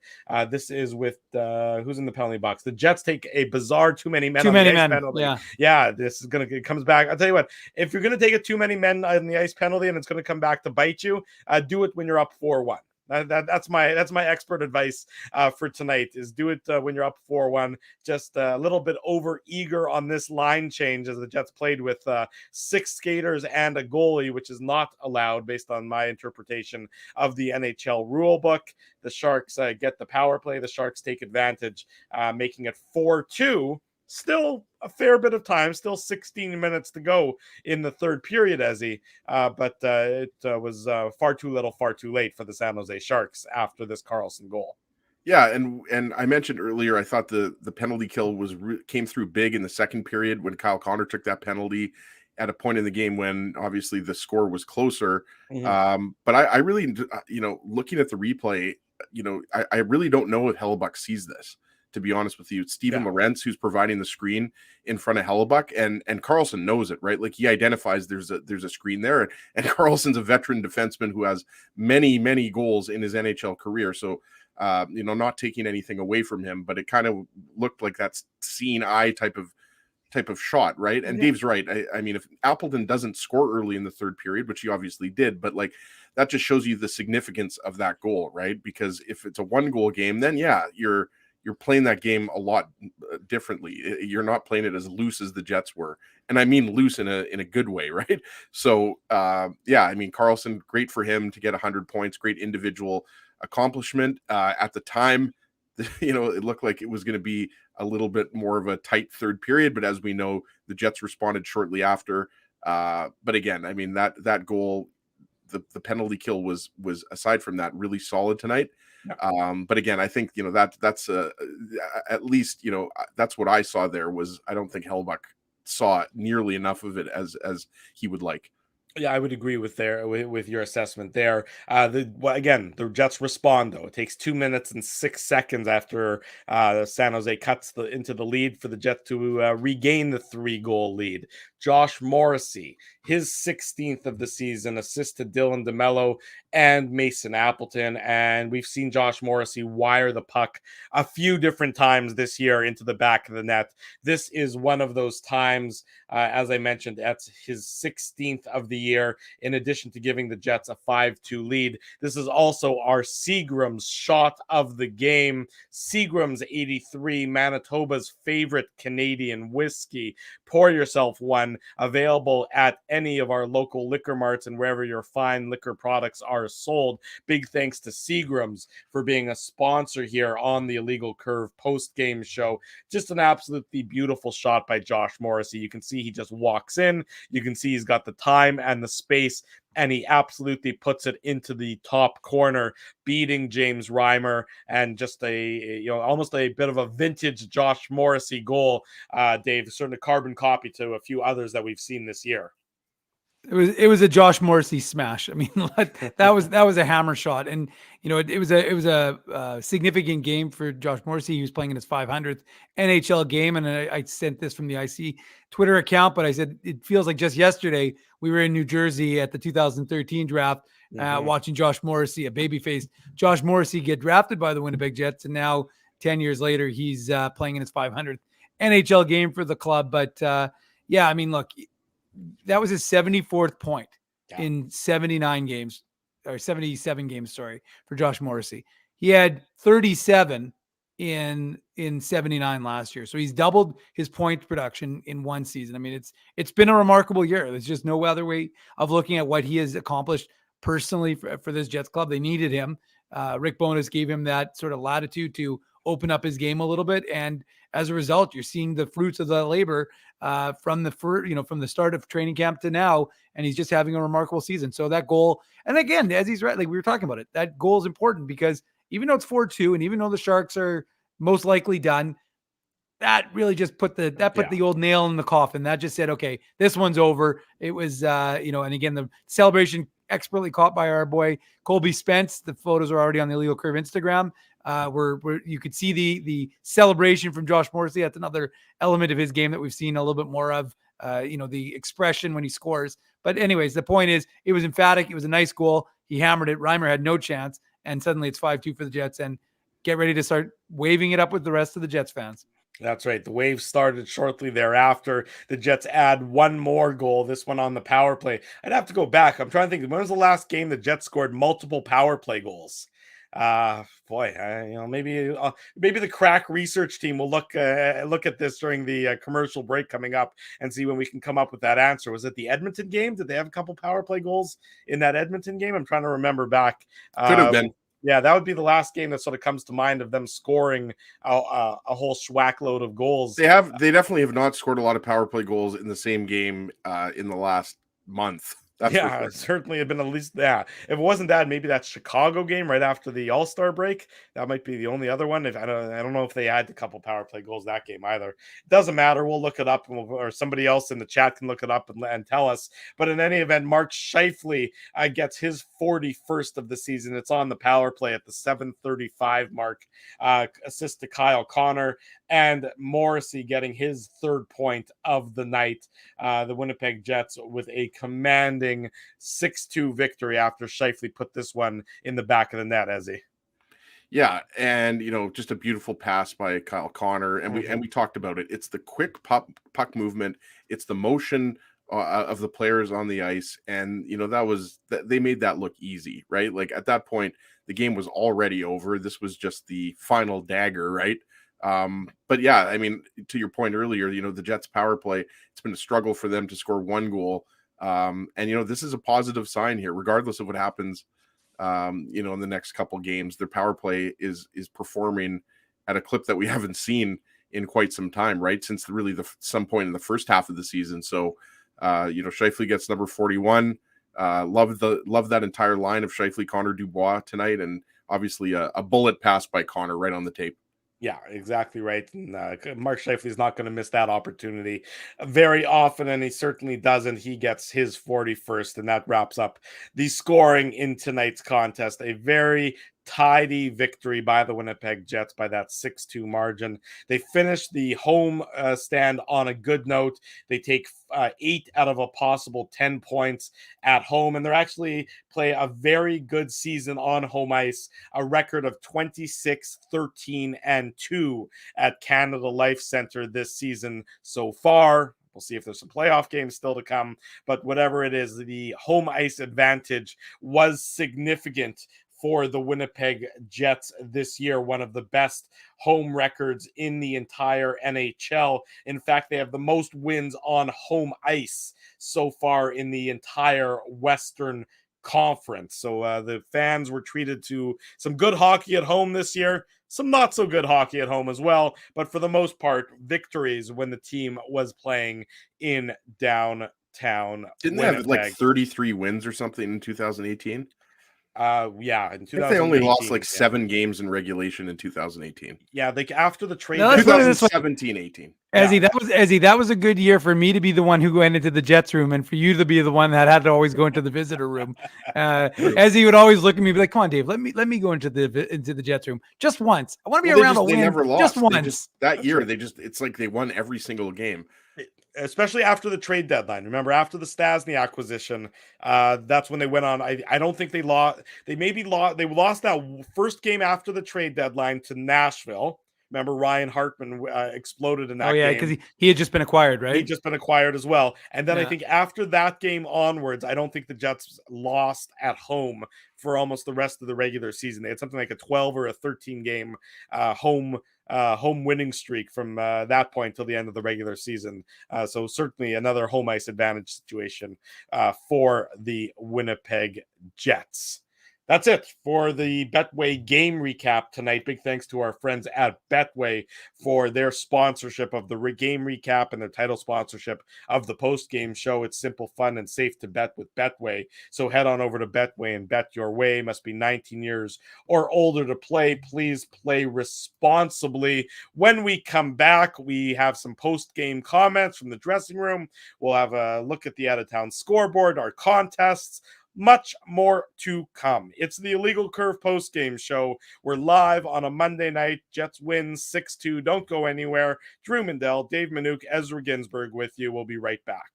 This is with who's in the penalty box. The Jets take a bizarre too many men penalty. Yeah. This is it comes back. I'll tell you what. If you're gonna take a too many men on the ice penalty and it's gonna come back to bite you, do it when you're up 4-1. That's my expert advice for tonight, is do it when you're up 4-1. Just a little bit over eager on this line change, as the Jets played with 6 skaters and a goalie, which is not allowed based on my interpretation of the NHL rule book. The Sharks get the power play. The Sharks take advantage, making it 4-2. Still a fair bit of time, still 16 minutes to go in the third period, but it was far too little, far too late for the San Jose Sharks after this Karlsson goal. Yeah, and I mentioned earlier, I thought the penalty kill came through big in the second period when Kyle Connor took that penalty at a point in the game when obviously the score was closer. Mm-hmm. But I really, looking at the replay, I really don't know if Hellebuck sees this. To be honest with you, it's Steven Lorentz who's providing the screen in front of Hellebuck, and Karlsson knows it, right? Like, he identifies there's a screen there, and Karlsson's a veteran defenseman who has many goals in his NHL career. So, not taking anything away from him, but it kind of looked like that seeing eye type of shot, right? And Dave's right. I mean, if Appleton doesn't score early in the third period, which he obviously did, but like, that just shows you the significance of that goal, right? Because if it's a 1-goal game, then you're playing that game a lot differently. You're not playing it as loose as the Jets were. And I mean loose in a good way, right? So, I mean, Karlsson, great for him to get 100 points, great individual accomplishment. At the time, it looked like it was going to be a little bit more of a tight third period, but as we know, the Jets responded shortly after. But again, I mean, that goal, the penalty kill was aside from that really solid tonight. But again, I think that's at least that's what I saw there. Was I don't think Hellebuck saw nearly enough of it as he would like. Yeah, I would agree with your assessment there. Again, the Jets respond, though. It takes 2 minutes and 6 seconds after San Jose cuts into the lead for the Jets to regain the 3-goal lead. Josh Morrissey, his 16th of the season, assist to Dylan DeMello and Mason Appleton. And we've seen Josh Morrissey wire the puck a few different times this year into the back of the net. This is one of those times, as I mentioned, that's his 16th of the year, in addition to giving the Jets a 5-2 lead. This is also our Seagram's shot of the game. Seagram's 83, Manitoba's favorite Canadian whiskey. Pour yourself one, available at any of our local liquor marts and wherever your fine liquor products are sold. Big thanks to Seagram's for being a sponsor here on the Illegal Curve post-game show. Just an absolutely beautiful shot by Josh Morrissey. You can see he just walks in. You can see he's got the time and the space, and he absolutely puts it into the top corner, beating James Reimer, and just almost a bit of a vintage Josh Morrissey goal. Dave, certainly a carbon copy to a few others that we've seen this year. It was a Josh Morrissey smash. I mean, that was a hammer shot, and it was a significant game for Josh Morrissey. He was playing in his 500th NHL game, and I sent this from the IC Twitter account, but I said it feels like just yesterday we were in New Jersey at the 2013 draft, watching Josh Morrissey, a babyface Josh Morrissey, get drafted by the Winnipeg Jets, and now 10 years later he's playing in his 500th NHL game for the club. But yeah, I mean, look. That was his 74th point in 79 games or 77 games, for Josh Morrissey. He had 37 in 79 last year. So he's doubled his point production in one season. I mean, it's been a remarkable year. There's just no other way of looking at what he has accomplished personally for this Jets club. They needed him. Rick Bowness gave him that sort of latitude to open up his game a little bit. And as a result, you're seeing the fruits of the labor from the start of training camp to now, and he's just having a remarkable season. So that goal, and again, as he's right, like we were talking about it, that goal is important because even though it's 4-2, and even though the Sharks are most likely done, that really just put the old nail in the coffin. That just said, okay, this one's over. It was, and again, the celebration expertly caught by our boy Colby Spence. The photos are already on the Illegal Curve Instagram. Where you could see the celebration from Josh Morrissey. That's another element of his game that we've seen a little bit more of, the expression when he scores. But anyways, the point is it was emphatic. It was a nice goal. He hammered it. Reimer had no chance. And suddenly it's 5-2 for the Jets, and get ready to start waving it up with the rest of the Jets fans. That's right. The wave started shortly thereafter. The Jets add one more goal, this one on the power play. I'd have to go back. I'm trying to think, when was the last game the Jets scored multiple power play goals? Maybe the crack research team will look at this during the commercial break coming up and see when we can come up with that answer. Was it the Edmonton game? Did they have a couple power play goals in that Edmonton game? I'm trying to remember back. Could have been. Yeah, that would be the last game that sort of comes to mind of them scoring a whole schwack load of goals. They definitely have not scored a lot of power play goals in the same game in the last month. That's it certainly had been at least that. If it wasn't that, maybe that Chicago game right after the All-Star break. That might be the only other one. If I don't know if they had a couple power play goals that game either. It doesn't matter. We'll look it up, or somebody else in the chat can look it up and tell us. But in any event, Mark Scheifele gets his 41st of the season. It's on the power play at the 7:35 mark. Assist to Kyle Connor, and Morrissey getting his third point of the night. The Winnipeg Jets with a commanding 6-2 victory after Scheifele put this one in the back of the net, Ezzy. Yeah, and just a beautiful pass by Kyle Connor, and we talked about it. It's the quick puck movement, it's the motion of the players on the ice, and they made that look easy, right? Like at that point, the game was already over. This was just the final dagger, right? But yeah, I mean, to your point earlier, the Jets power play, it's been a struggle for them to score one goal. And this is a positive sign here, regardless of what happens, in the next couple games. Their power play is performing at a clip that we haven't seen in quite some time, right? Since some point in the first half of the season. So, Scheifele gets number 41. Love that entire line of Scheifele, Connor, Dubois tonight. And obviously a bullet pass by Connor right on the tape. Yeah, exactly right. And, Mark Scheifele is not going to miss that opportunity very often, and he certainly doesn't. He gets his 41st, and that wraps up the scoring in tonight's contest. A very tidy victory by the Winnipeg Jets by that 6-2 margin. They finished the home stand on a good note. They take 8 out of a possible 10 points at home, and they're actually play a very good season on home ice, a record of 26-13-2 at Canada Life Center this season so far. We'll see if there's some playoff games still to come, but whatever it is, the home ice advantage was significant for the Winnipeg Jets this year, one of the best home records in the entire NHL. In fact, they have the most wins on home ice so far in the entire Western Conference. So the fans were treated to some good hockey at home this year, some not so good hockey at home as well, but for the most part, victories when the team was playing in downtown Didn't Winnipeg. they have like 33 wins or something in 2018? Yeah, in I think they only lost like 2018, 7 games in regulation in 2018. Yeah, like after the trade. No, let's put it this way. 2017-18. That was a good year for me to be the one who went into the Jets room, and for you to be the one that had to always go into the visitor room. Ezzy would always look at me and be like, "Come on, Dave, let me go into the Jets room just once. I want to be around a win. They never lost. Just once." That year, it's like they won every single game. Especially after the trade deadline. Remember, after the Stasny acquisition, that's when they went on. I don't think they lost. They lost that first game after the trade deadline to Nashville. Remember, Ryan Hartman exploded in that game. Oh, yeah, because he had just been acquired, right? He'd just been acquired as well. And then I think after that game onwards, I don't think the Jets lost at home for almost the rest of the regular season. They had something like a 12 or a 13 game home winning streak from that point till the end of the regular season. So certainly another home ice advantage situation for the Winnipeg Jets. That's it for the Betway game recap tonight. Big thanks to our friends at Betway for their sponsorship of the game recap and their title sponsorship of the post-game show. It's simple, fun, and safe to bet with Betway. So head on over to Betway and bet your way. Must be 19 years or older to play. Please play responsibly. When we come back, we have some post-game comments from the dressing room. We'll have a look at the out-of-town scoreboard, our contests, much more to come. It's the Illegal Curve post-game show. We're live on a Monday night. Jets win 6-2. Don't go anywhere. Drew Mindell, Dave Manouk, Ezra Ginsburg with you. We'll be right back.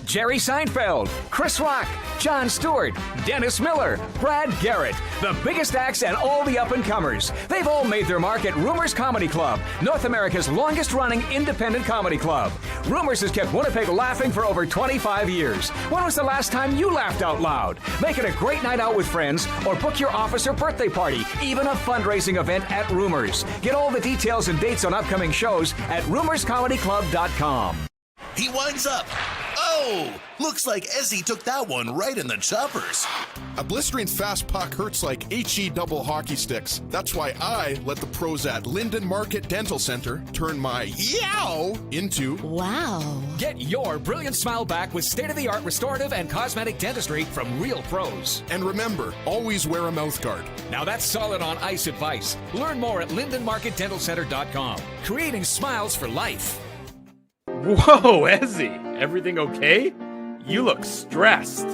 Jerry Seinfeld, Chris Rock, Jon Stewart, Dennis Miller, Brad Garrett, the biggest acts and all the up-and-comers. They've all made their mark at Rumors Comedy Club, North America's longest-running independent comedy club. Rumors has kept Winnipeg laughing for over 25 years. When was the last time you laughed out loud? Make it a great night out with friends or book your office or birthday party, even a fundraising event at Rumors. Get all the details and dates on upcoming shows at rumorscomedyclub.com. He winds up. Oh, looks like Ezzy took that one right in the choppers. A blistering fast puck hurts like HE double hockey sticks. That's why I let the pros at Linden Market Dental Center turn my yow into wow. Get your brilliant smile back with state-of-the-art restorative and cosmetic dentistry from real pros. And remember, always wear a mouth guard. Now that's solid on ice advice. Learn more at lindenmarketdentalcenter.com. Creating smiles for life. Whoa, Ezzy, everything okay? You look stressed.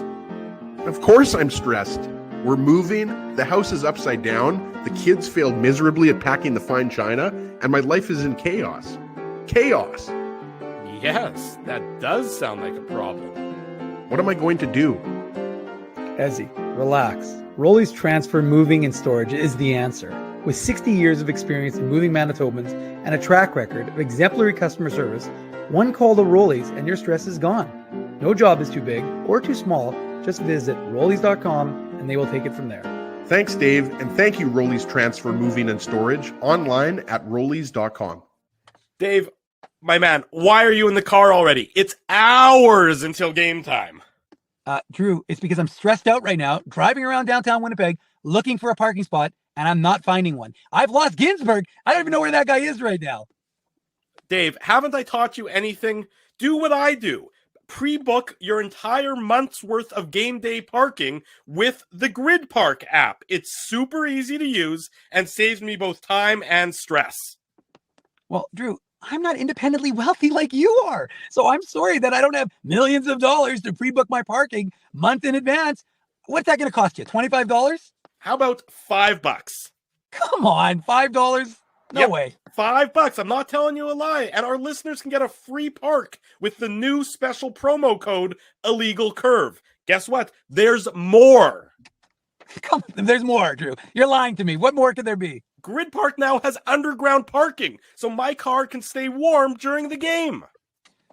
Of course I'm stressed. We're moving, the house is upside down, the kids failed miserably at packing the fine china, and my life is in chaos. Chaos! Yes, that does sound like a problem. What am I going to do? Ezzy, relax. Rolly's Transfer Moving and Storage is the answer. With 60 years of experience in moving Manitobans and a track record of exemplary customer service, one call to Rolly's and your stress is gone. No job is too big or too small. Just visit Rollies.com and they will take it from there. Thanks, Dave, and thank you, Rolly's Transfer Moving and Storage, online at Rollies.com. Dave, my man, why are you in the car already? It's hours until game time. Drew, it's because I'm stressed out right now, driving around downtown Winnipeg, looking for a parking spot, and I'm not finding one. I've lost Ginsburg. I don't even know where that guy is right now. Dave, haven't I taught you anything? Do what I do. Pre-book your entire month's worth of game day parking with the Grid Park app. It's super easy to use and saves me both time and stress. Well, Drew, I'm not independently wealthy like you are. So I'm sorry that I don't have millions of dollars to pre-book my parking month in advance. What's that going to cost you? $25? How about $5? Come on, $5? No way. $5. I'm not telling you a lie. And our listeners can get a free park with the new special promo code Illegal Curve. Guess what? There's more. There's more, Drew. You're lying to me. What more could there be? Grid Park now has underground parking, so my car can stay warm during the game.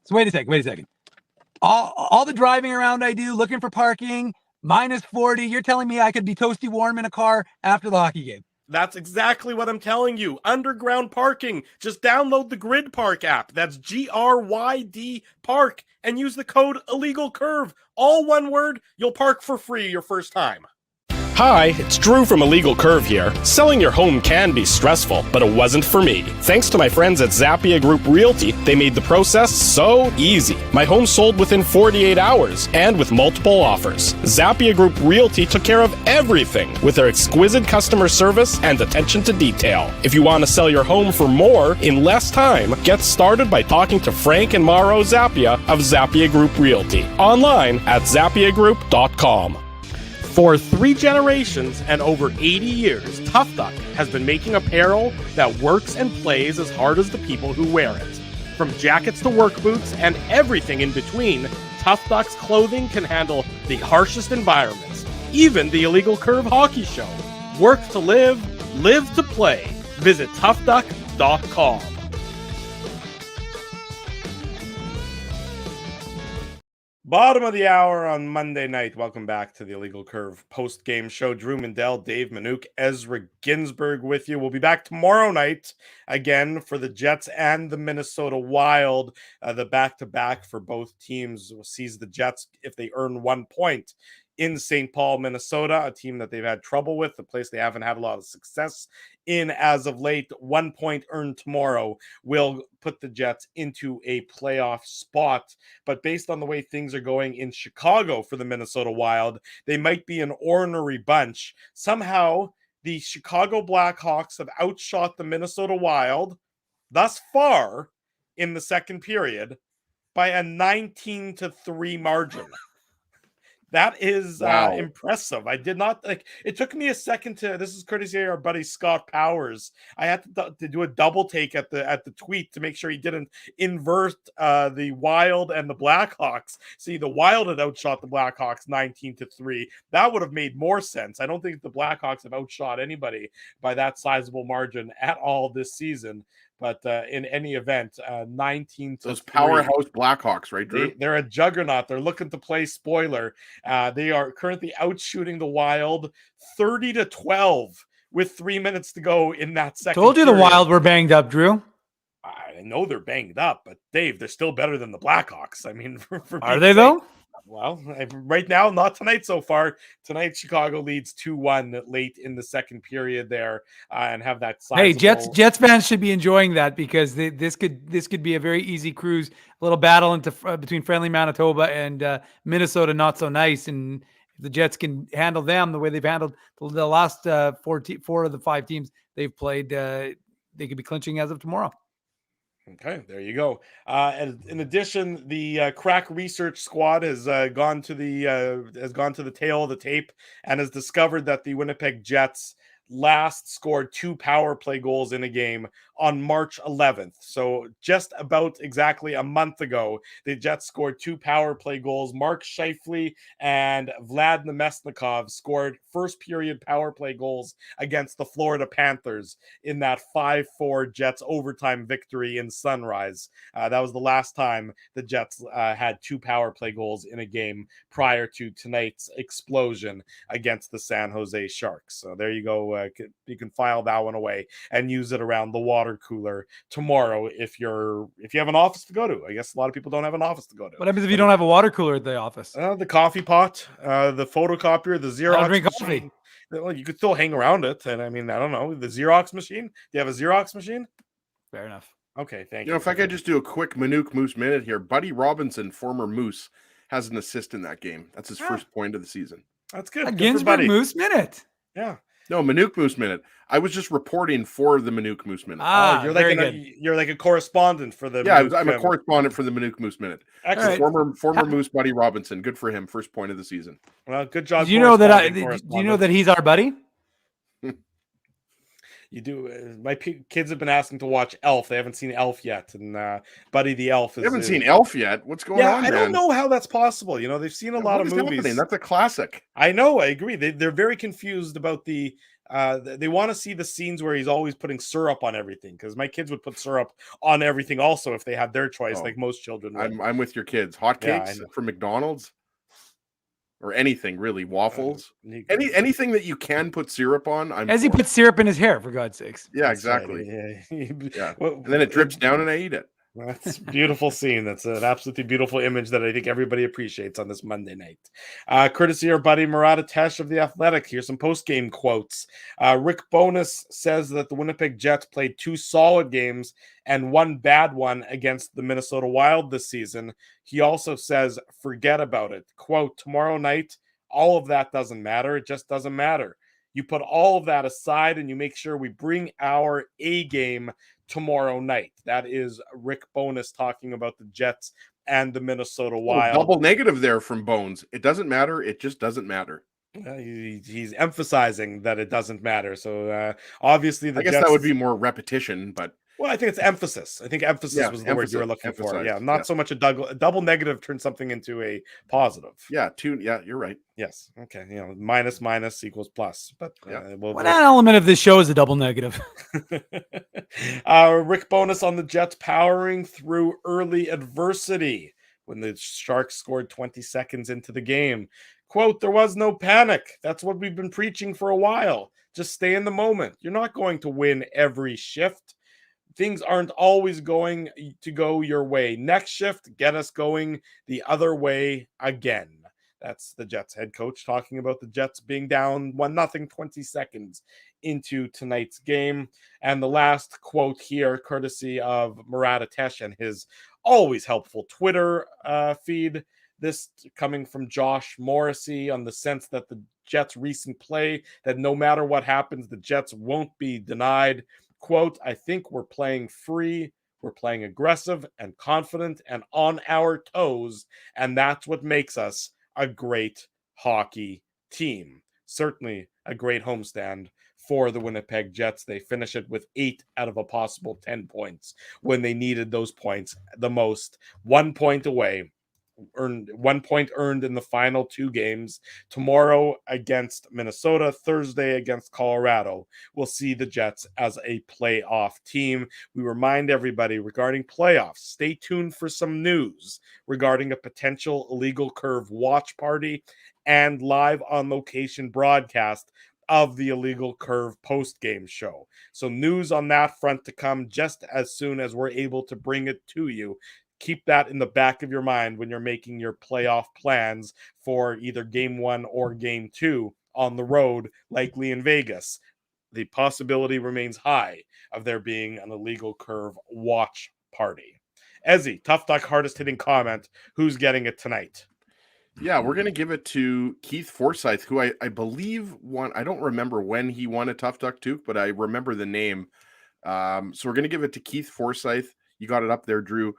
So wait a second. All the driving around I do, looking for parking, minus 40. You're telling me I could be toasty warm in a car after the hockey game? That's exactly what I'm telling you. Underground parking. Just download the Grid Park app. That's GRYD Park and use the code Illegal Curve. All one word. You'll park for free your first time. Hi, it's Drew from Illegal Curve here. Selling your home can be stressful, but it wasn't for me. Thanks to my friends at Zappia Group Realty, they made the process so easy. My home sold within 48 hours and with multiple offers. Zappia Group Realty took care of everything with their exquisite customer service and attention to detail. If you want to sell your home for more in less time, get started by talking to Frank and Mauro Zappia of Zappia Group Realty. Online at zappiagroup.com. For 3 generations and over 80 years, Tough Duck has been making apparel that works and plays as hard as the people who wear it. From jackets to work boots and everything in between, Tough Duck's clothing can handle the harshest environments, even the Illegal Curve hockey show. Work to live, live to play. Visit toughduck.com. Bottom of the hour on Monday night. Welcome back to the Illegal Curve post-game show. Drew Mindell, Dave Manouk, Ezra Ginsburg with you. We'll be back tomorrow night again for the Jets and the Minnesota Wild. The back-to-back for both teams sees the Jets if they earn 1 point in St. Paul, Minnesota, a team that they've had trouble with, a place they haven't had a lot of success in as of late. 1 point earned tomorrow will put the Jets into a playoff spot. But based on the way things are going in Chicago for the Minnesota Wild, they might be an ornery bunch. Somehow, the Chicago Blackhawks have outshot the Minnesota Wild thus far in the second period by a 19-3 margin. That is impressive. I did not like. It took me a second to. This is courtesy of our buddy Scott Powers. I had to do a double take at the tweet to make sure he didn't invert the Wild and the Blackhawks. See, the Wild had outshot the Blackhawks 19-3. That would have made more sense. I don't think the Blackhawks have outshot anybody by that sizable margin at all this season. But in any event, 19-3. Those powerhouse Blackhawks, right, Drew? They're a juggernaut. They're looking to play spoiler. They are currently outshooting the Wild 30-12 with 3 minutes to go in that second. Told you period. the Wild were banged up, Drew. I know they're banged up, but Dave, they're still better than the Blackhawks. I mean, are they though? Well, right now, not tonight so far. Tonight, Chicago leads 2-1 late in the second period there, and have that sizable... Hey, Jets fans should be enjoying that because this could be a very easy cruise, a little battle between friendly Manitoba and Minnesota, not so nice. And if the Jets can handle them the way they've handled the last 4 of the 5 teams they've played, they could be clinching as of tomorrow. Okay, there you go. And in addition, the crack research squad has gone to the tail of the tape and has discovered that the Winnipeg Jets last scored 2 power play goals in a game on March 11th. So just about exactly a month ago, the Jets scored 2 power play goals. Mark Scheifele and Vlad Nemesnikov scored first period power play goals against the Florida Panthers in that 5-4 Jets overtime victory in Sunrise. That was the last time the Jets had 2 power play goals in a game prior to tonight's explosion against the San Jose Sharks. So there you go. You can file that one away and use it around the water cooler tomorrow if you have an office to go to. I guess a lot of people don't have an office to go to. What happens if you don't have a water cooler at the office? The coffee pot, the photocopier, the Xerox drink machine. coffee. Well, you could still hang around it. And I mean, I don't know, the Xerox machine. Do you have a Xerox machine? Fair enough. Okay, thank You you. know, if I could just do a quick Manouk Moose minute here. Buddy Robinson, former Moose, has an assist in that game. That's his first point of the season. That's good. A Good for Ginsburg Buddy. Moose minute. Yeah. No, Manouk Moose minute. I was just reporting for the Manouk Moose minute. You're like a correspondent for the. Yeah, Manouk I'm a family. correspondent for the Manouk Moose minute. Excellent. Former Moose Buddy Robinson. Good for him. First point of the season. Well, good job. Do you know that he's our buddy? You do. My kids have been asking to watch Elf. They haven't seen Elf yet, and Buddy the Elf. You haven't seen Elf yet. What's going on? I don't know how that's possible. You know, they've seen a lot of movies. Happening? That's a classic. I know. I agree. They're very confused about the. They want to see the scenes where he's always putting syrup on everything, because my kids would put syrup on everything also if they had their choice, like most children would. I'm with your kids. Hotcakes from McDonald's. Or anything really, waffles, anything that you can put syrup on. He puts syrup in his hair, for God's sakes. Yeah, exactly. Right. Yeah. And then it drips down, and I eat it. That's a beautiful scene. That's an absolutely beautiful image that I think everybody appreciates on this Monday night. Courtesy our buddy Murat Atesh of The Athletic. Here's some post-game quotes. Rick Bowness says that the Winnipeg Jets played 2 solid games and 1 bad one against the Minnesota Wild this season. He also says, forget about it. Quote, tomorrow night, all of that doesn't matter. It just doesn't matter. You put all of that aside and you make sure we bring our A game tomorrow night. That is Rick Bowness talking about the Jets and the Minnesota Wild. Double negative there from Bones. It doesn't matter. It just doesn't matter. He's emphasizing that it doesn't matter. So obviously the I guess Jets, that would be more repetition, but well, I think it's emphasis. I think emphasis was the word you were looking for. Yeah, not so much a double negative turns something into a positive. Yeah, you're right. Yes. Okay. Minus equals plus. But what element of this show is a double negative? Rick Bowness on the Jets powering through early adversity when the Sharks scored 20 seconds into the game. Quote, there was no panic. That's what we've been preaching for a while. Just stay in the moment. You're not going to win every shift. Things aren't always going to go your way. Next shift, get us going the other way again. That's the Jets head coach talking about the Jets being down 1-0 20 seconds into tonight's game. And the last quote here, courtesy of Murat Atesh and his always helpful Twitter feed. This coming from Josh Morrissey on the sense that the Jets' recent play, that no matter what happens, the Jets won't be denied. Quote, I think we're playing free, we're playing aggressive and confident and on our toes, and that's what makes us a great hockey team. Certainly a great homestand for the Winnipeg Jets. They finish it with 8 out of a possible 10 points when they needed those points the most. 1 point away. 1 point earned in the final 2 games. Tomorrow against Minnesota, Thursday against Colorado. We'll see the Jets as a playoff team. We remind everybody regarding playoffs, stay tuned for some news regarding a potential Illegal Curve watch party and live on location broadcast of the Illegal Curve post-game show. So news on that front to come just as soon as we're able to bring it to you. Keep that in the back of your mind when you're making your playoff plans for either game 1 or game 2 on the road, likely in Vegas. The possibility remains high of there being an Illegal Curve watch party. Ezzy, Tough Duck hardest hitting comment. Who's getting it tonight? Yeah, we're going to give it to Keith Forsyth, who I believe won. I don't remember when he won a Tough Duck Duke, but I remember the name. So we're going to give it to Keith Forsyth. You got it up there, Drew.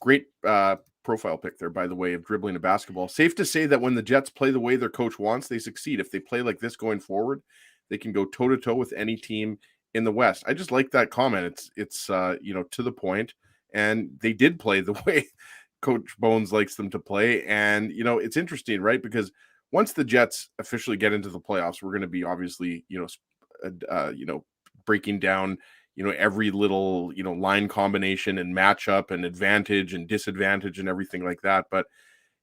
Great profile pic there, by the way, of dribbling a basketball. Safe to say that when the Jets play the way their coach wants, they succeed. If they play like this going forward, they can go toe-to-toe with any team in the West. I just like that comment. It's to the point, and they did play the way Coach Bones likes them to play. And, it's interesting, right? Because once the Jets officially get into the playoffs, we're going to be obviously, breaking down every little, line combination and matchup and advantage and disadvantage and everything like that. But,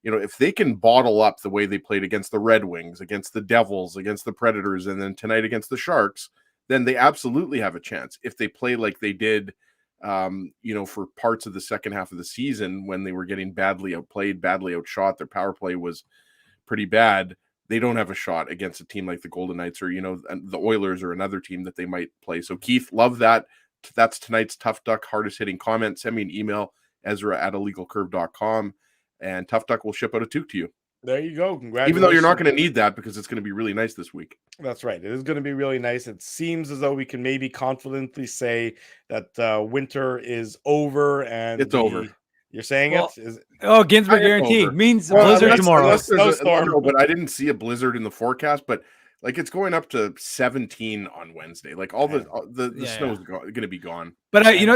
if they can bottle up the way they played against the Red Wings, against the Devils, against the Predators, and then tonight against the Sharks, then they absolutely have a chance. If they play like they did, for parts of the second half of the season when they were getting badly outplayed, badly outshot, their power play was pretty bad. They don't have a shot against a team like the Golden Knights or, the Oilers or another team that they might play. So Keith, love that. That's tonight's Tough Duck hardest hitting comment. Send me an email, Ezra@illegalcurve.com, and Tough Duck will ship out a toque to you. There you go. Congratulations. Even though you're not going to need that because it's going to be really nice this week. That's right. It is going to be really nice. It seems as though we can maybe confidently say that winter is over and it's over. You're saying it? Ginsburg guarantee means blizzard tomorrow. Snowstorm. But I didn't see a blizzard in the forecast. But it's going up to 17 on Wednesday. Like the snow is going to be gone. But and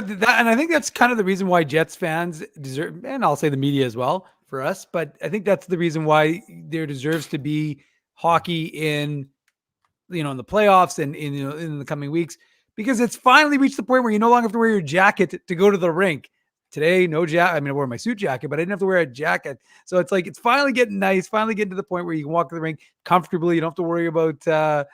I think that's kind of the reason why Jets fans deserve, and I'll say the media as well for us. But I think that's the reason why there deserves to be hockey in the playoffs and in the coming weeks, because it's finally reached the point where you no longer have to wear your jacket to go to the rink. Today, no jacket. I mean, I wore my suit jacket, but I didn't have to wear a jacket. So it's like, it's finally getting nice, finally getting to the point where you can walk to the rink comfortably. You don't have to worry about, the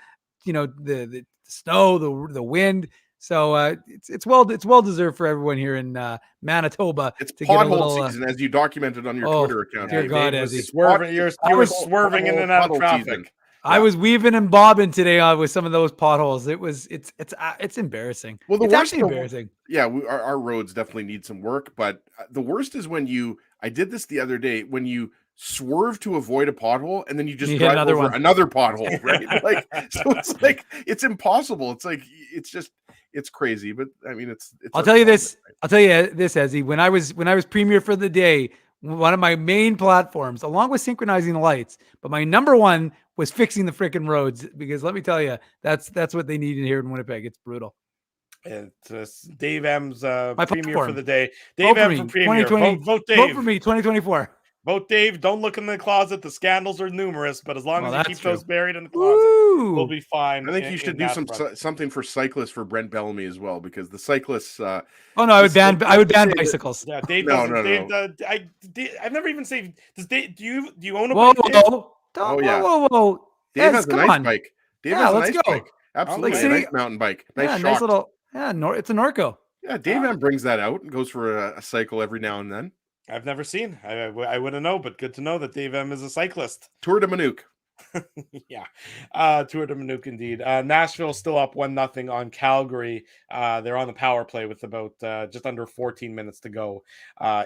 snow, the wind. So it's well deserved for everyone here in Manitoba. It's to get a pothole little, season, as you documented on your oh, Twitter account. dear Dave. God, Dave was Ezzy. swerving. You were swerving in and out of Pothole traffic. season. I was weaving and bobbing today with some of those potholes. It's embarrassing. Well, the it's worst actually embarrassing. Yeah, our roads definitely need some work, but the worst is when I did this the other day, when you swerve to avoid a pothole and then you just You hit drive another over one. another pothole, right? Like, so it's like, it's impossible. It's like, it's crazy, but I mean, it's I'll tell you this, Ezzy. When I was premier for the day, one of my main platforms, along with synchronizing the lights, but my number one was fixing the freaking roads, because let me tell you, that's what they need here in Winnipeg. It's brutal. It's Dave M's My premier platform. for the day. Vote Dave for M me, for premier. 2020. Vote Dave. Vote for me, 2024. Vote Dave. Don't look in the closet. The scandals are numerous, but as long as you keep those buried in the closet, we'll be fine. I think you should do something for cyclists for Brent Bellamy as well, because the cyclists. Oh no, I would ban bicycles. Yeah, Dave. No. I've never even said. Does Dave? Do you own a Whoa, bike? Dave? whoa. Dave has a nice bike. Dave has a let's nice go. bike. Absolutely, Like, a nice mountain bike. Nice shock. little. It's a Norco. Yeah, Dave M brings that out and goes for a cycle every now and then. I've never seen. I wouldn't know, but good to know that Dave M is a cyclist. Tour de Manuke. Yeah, Tour de Manuke indeed. Nashville still up 1-0 on Calgary. They're on the power play with about just under 14 minutes to go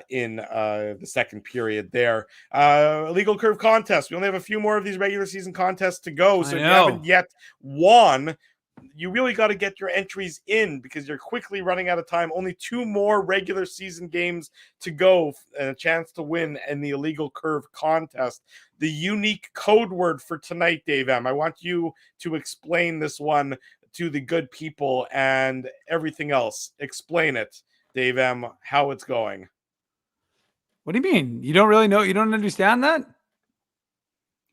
in the second period there. Illegal curve contest. We only have a few more of these regular season contests to go, so if you haven't yet won, you really got to get your entries in, because you're quickly running out of time. Only 2 more regular season games to go and a chance to win in the illegal curve contest. The unique code word for tonight, Dave M. I want you to explain this one to the good people and everything else. Explain it, Dave M., how it's going. What do you mean? You don't really know? You don't understand that?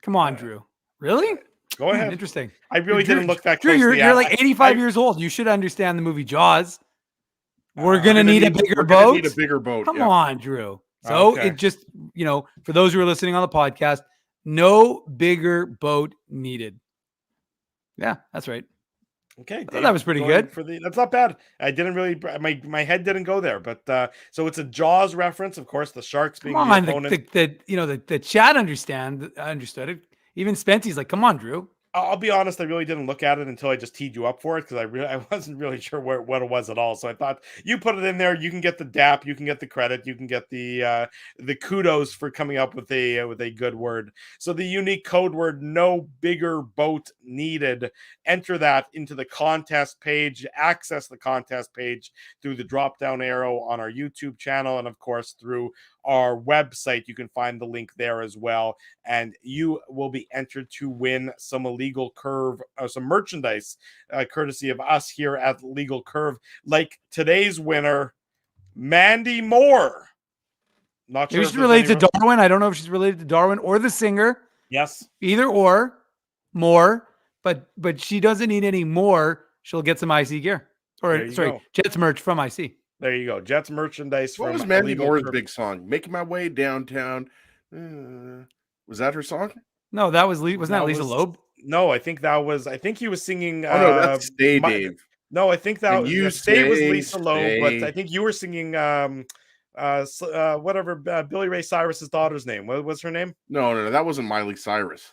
Come on, Drew. Really? Go ahead. Interesting. I really didn't look that Drew, closely. you're like 85 years old. You should understand the movie Jaws. We're gonna need a bigger boat. Need a bigger boat. Come on, Drew. So it just, for those who are listening on the podcast, no bigger boat needed. Yeah, that's right. Okay, Dave, that was pretty good. That's not bad. I didn't really. My head didn't go there, but so it's a Jaws reference, of course. The sharks being the opponent. The chat understood it. Even Spency's like, "Come on, Drew." I'll be honest, I really didn't look at it until I just teed you up for it, because I wasn't really sure what it was at all. So I thought, you put it in there, you can get the dap, you can get the credit, you can get the kudos for coming up with a good word. So the unique code word, no bigger boat needed. Enter that into the contest page. Access the contest page through the drop down arrow on our YouTube channel, and of course through our website. You can find the link there as well, and you will be entered to win some illegal curve, some merchandise, courtesy of us here at Legal Curve, like today's winner, Mandy Moore. Not sure. She's related to Darwin. I don't know if she's related to Darwin or the singer. Yes, either or, more, but she doesn't need any more. She'll get some IC gear, or sorry, Jets merch from IC. There you go. Jets merchandise. What was Mandy Moore's big song? Making My Way Downtown. Was that her song? No, that was wasn't that Lisa Loeb? No, I think he was singing. Oh no, that's Stay, Dave. No, I think that Stay was Lisa Loeb, but I think you were singing whatever Billy Ray Cyrus's daughter's name. What was her name? No, that wasn't Miley Cyrus.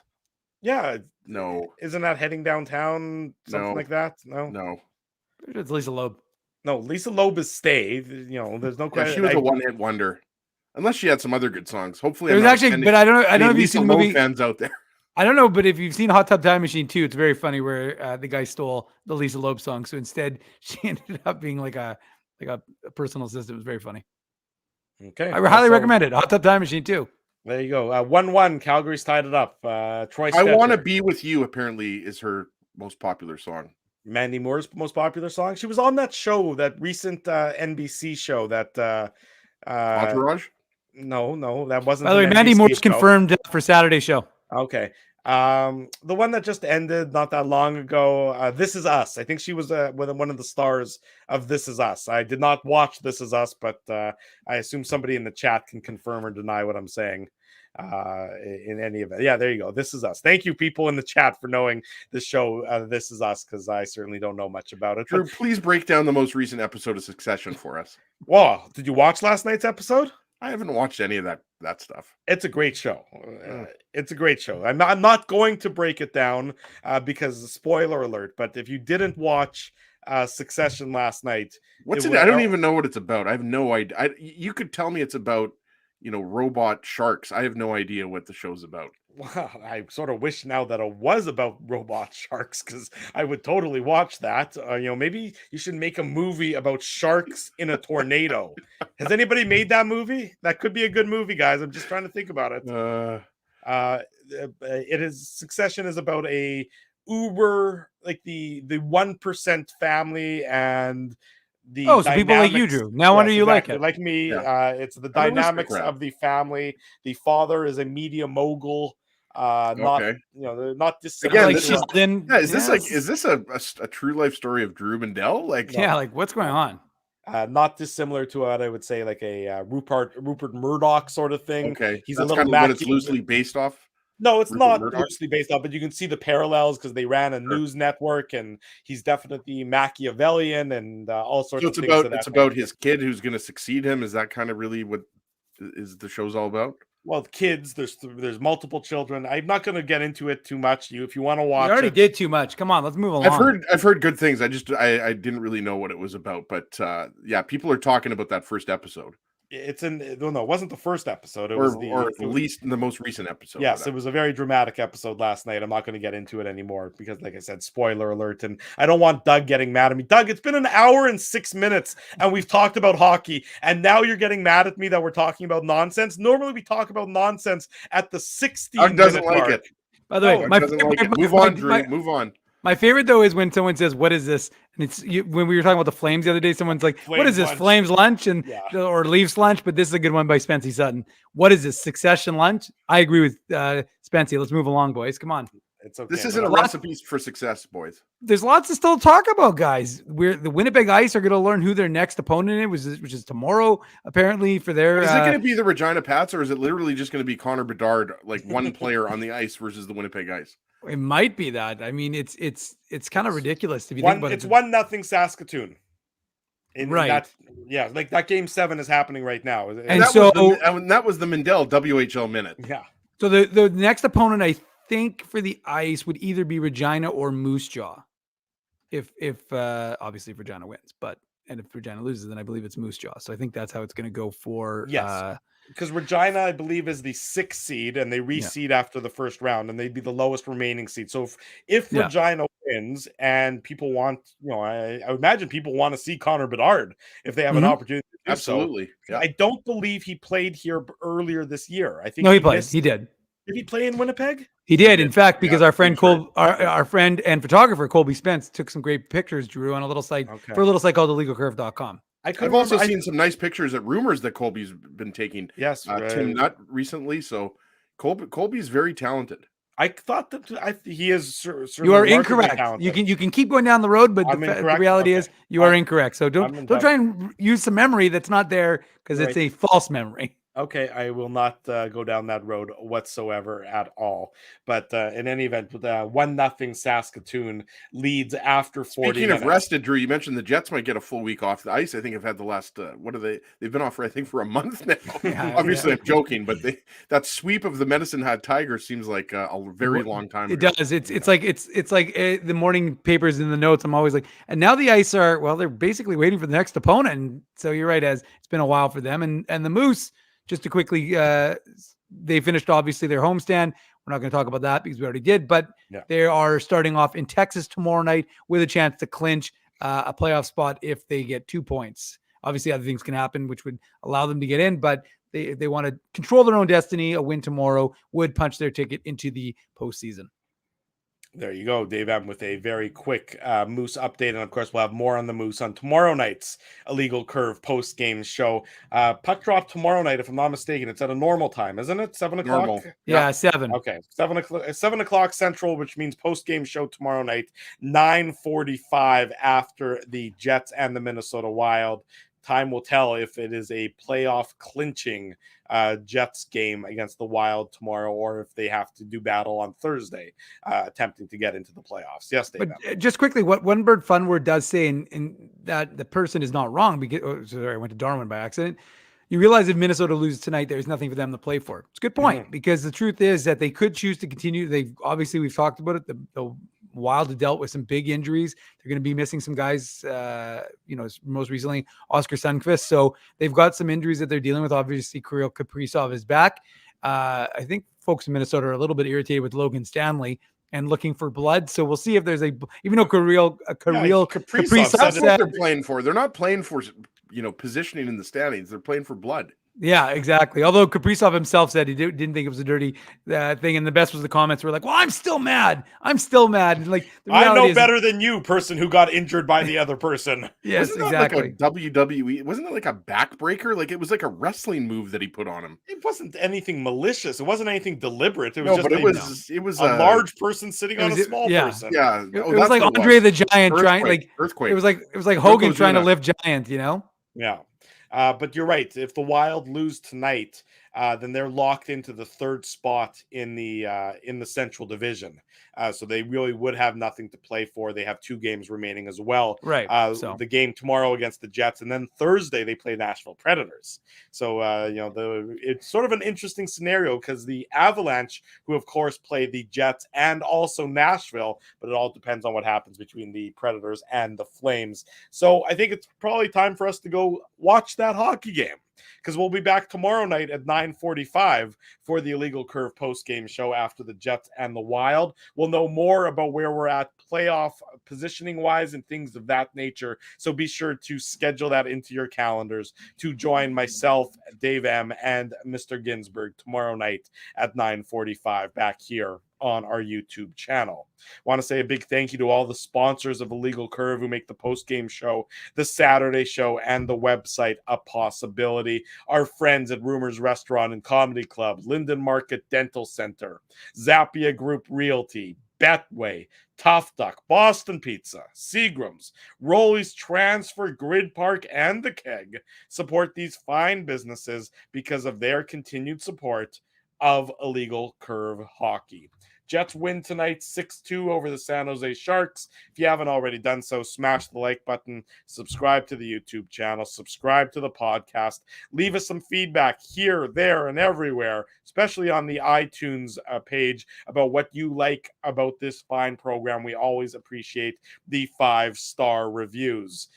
Yeah. No. Isn't that Heading Downtown? Something like that? No. It's Lisa Loeb. No, Lisa Loeb is Stay. There's no question. Yeah, she was a one-hit wonder. Unless she had some other good songs. Hopefully, there's actually, but I don't know if you've seen the movie. Fans out there. I don't know, but if you've seen Hot Tub Time Machine 2, it's very funny where the guy stole the Lisa Loeb song. So instead, she ended up being like a personal assistant. It was very funny. Okay, I highly recommend it. Hot Tub Time Machine 2. There you go. 1-1. Calgary's tied it up. Troy. I Want to Be With You apparently is her most popular song. Mandy Moore's most popular song. She was on that show, that recent NBC show that Entourage? No, that wasn't. By the way, Mandy Moore's confirmed for Saturday show. Okay. The one that just ended not that long ago, This Is Us. I think she was one of the stars of This Is Us. I did not watch This Is Us, but I assume somebody in the chat can confirm or deny what I'm saying. in any event. Yeah, there you go. This Is Us. Thank you, people in the chat, for knowing the show This Is Us, because I certainly don't know much about it. Drew, please break down the most recent episode of Succession for us. Well, did you watch last night's episode? I haven't watched any of that stuff. It's a great show. It's a great show. I'm not going to break it down because spoiler alert. But if you didn't watch Succession last night, what's it? I don't even know what it's about. I have no idea. You could tell me it's about, robot sharks. I have no idea what the show's about. Well, I sort of wish now that it was about robot sharks, because I would totally watch that. Maybe you should make a movie about sharks in a tornado. Has anybody made that movie? That could be a good movie, guys. I'm just trying to think about it. Succession is about a Uber, like the 1% family, and the so people like you, Drew. Now wonder you exactly. like it. Like me. Yeah. It's the dynamics of the family. The father is a media mogul. Not dissimilar. Again, is this a true life story of Drew Mandel? Like what's going on? Not dissimilar to what I would say, like a Rupert Murdoch sort of thing. Okay, he's that's a little kind of what it's loosely based off. No, it's Rupert not Murdoch? loosely based off, but you can see the parallels because they ran a news network, and he's definitely Machiavellian and all sorts of things. It's about his kid who's going to succeed him. Is that kind of really what is the show's all about? Well, kids, there's multiple children. I'm not going to get into it too much. If you want to watch, you already did too much. Come on, let's move along. I've heard good things. I didn't really know what it was about, but people are talking about that first episode. It wasn't the first episode. It or was at least the most recent episode. Yes, it was a very dramatic episode last night. I'm not going to get into it anymore because, like I said, spoiler alert. And I don't want Doug getting mad at me. Doug, it's been an hour and 6 minutes and we've talked about hockey. And now you're getting mad at me that we're talking about nonsense. Normally we talk about nonsense at the 60th doesn't like mark. it. By the way, move on, Drew. Move on. My favorite, though, is when someone says, "What is this?" And it's when we were talking about the Flames the other day. Someone's like, "What is this? Lunch. Flames lunch?" Or Leafs lunch. But this is a good one by Spency Sutton. What is this? Succession lunch? I agree with Spency. Let's move along, boys. Come on. It's okay. This isn't a recipe for success, boys. There's lots to still talk about, guys. The Winnipeg Ice are going to learn who their next opponent is, which is tomorrow, apparently, for their. Is it going to be the Regina Pats, or is it literally just going to be Connor Bedard, like one player on the ice versus the Winnipeg Ice? It might be that. I mean, it's kind of ridiculous if you think about it. It's 1-0 Saskatoon. Right. That game 7 is happening right now. And that was the Mindell WHL minute. Yeah. So the next opponent, I think, for the Ice would either be Regina or Moose Jaw. If obviously Regina wins, and if Regina loses, then I believe it's Moose Jaw. So I think that's how it's going to go for. Yes. Because Regina, I believe, is the 6th seed, and they reseed after the first round, and they'd be the lowest remaining seed. So if Regina wins, and people want, I would imagine people want to see Connor Bedard if they have an opportunity to do Absolutely. so. Yeah. I don't believe he played here earlier this year. I think he played. He did. Did he play in Winnipeg? He did. In fact, because our friend our friend and photographer Colby Spence took some great pictures, Drew, on a little site for a little site called thelegalcurve.com. I've also seen some nice pictures at Rumors that Colby's been taking. Yes, Tim Nutt recently. So Colby's very talented. I thought that he is. You are incorrect. You can keep going down the road, but the reality is you are incorrect. So don't try and use some memory that's not there because it's a false memory. Okay, I will not go down that road whatsoever at all. But in any event, 1-0 Saskatoon leads after 40 Speaking minutes. of rested, Drew, you mentioned the Jets might get a full week off the ice. I think I've had the last, they've been off for, I think, for a month now. Obviously, I'm joking, but that sweep of the Medicine Hat Tigers seems like a very long time ago. It does. It's like the morning papers in the notes. I'm always like, and now the Ice they're basically waiting for the next opponent. And so you're right, it's been a while for them. And the Moose, just to quickly, they finished obviously their homestand. We're not going to talk about that because we already did, but they are starting off in Texas tomorrow night with a chance to clinch a playoff spot if they get 2 points. Obviously, other things can happen, which would allow them to get in, but they want to control their own destiny. A win tomorrow would punch their ticket into the postseason. There you go, Dave M, with a very quick Moose update. And of course, we'll have more on the Moose on tomorrow night's Illegal Curve post-game show. Puck drop tomorrow night, if I'm not mistaken. It's at a normal time, isn't it? 7 o'clock? Normal. Yeah, 7. Okay, 7 o'clock Central, which means post-game show tomorrow night, 9:45 after the Jets and the Minnesota Wild. time will tell if it is a playoff clinching Jets game against the Wild tomorrow, or if they have to do battle on Thursday, attempting to get into the playoffs. Yes, Dave. But just quickly, what One Bird Fun Word does say, and that the person is not wrong, because sorry, I went to Darwin by accident. You realize if Minnesota loses tonight, there's nothing for them to play for. It's a good point, because the truth is that they could choose to continue. We've talked about it. The Wild have dealt with some big injuries. They're going to be missing some guys, most recently Oscar Sundqvist. So they've got some injuries that they're dealing with. Obviously, Kirill Kaprizov is back. I think folks in Minnesota are a little bit irritated with Logan Stanley and looking for blood. So we'll see if there's even though Kirill Kaprizov that's what they're playing for. They're not playing for positioning in the standings. They're playing for blood. Yeah, exactly. Although Kaprizov himself said he didn't think it was a dirty thing, and the best was the comments were like, "Well, I'm still mad. And like, I know better than you, person who got injured by the other person." Yes, wasn't exactly. That like a WWE? Wasn't it like a backbreaker? Like it was like a wrestling move that he put on him. It wasn't anything malicious. It wasn't anything deliberate. It was it was a large person sitting on a small person. Yeah, it was like Andre the Giant trying earthquake. It was like Hogan trying to lift Giant. Yeah. But you're right. If the Wild lose tonight, then they're locked into the third spot in the Central Division. So they really would have nothing to play for. They have 2 games remaining as well. Right. The game tomorrow against the Jets, and then Thursday they play Nashville Predators. So it's sort of an interesting scenario, because the Avalanche, who of course play the Jets and also Nashville, but it all depends on what happens between the Predators and the Flames. So I think it's probably time for us to go watch that hockey game, because we'll be back tomorrow night at 9:45 for the Illegal Curve post-game show after the Jets and the Wild. We'll know more about where we're at playoff positioning-wise and things of that nature, so be sure to schedule that into your calendars to join myself, Dave M., and Mr. Ginsburg tomorrow night at 9:45 back here on our YouTube channel. Want to say a big thank you to all the sponsors of Illegal Curve who make the post-game show, the Saturday show, and the website a possibility. Our friends at Rumors Restaurant and Comedy Club, Linden Market Dental Center, Zappia Group Realty, Betway, Tough Duck, Boston Pizza, Seagram's, Rolly's Transfer, Grid Park, and The Keg support these fine businesses because of their continued support of Illegal Curve hockey. Jets win tonight 6-2 over the San Jose Sharks. If you haven't already done so, smash the like button, subscribe to the YouTube channel, subscribe to the podcast, leave us some feedback here, there, and everywhere, especially on the iTunes page, about what you like about this fine program. We always appreciate the 5-star reviews.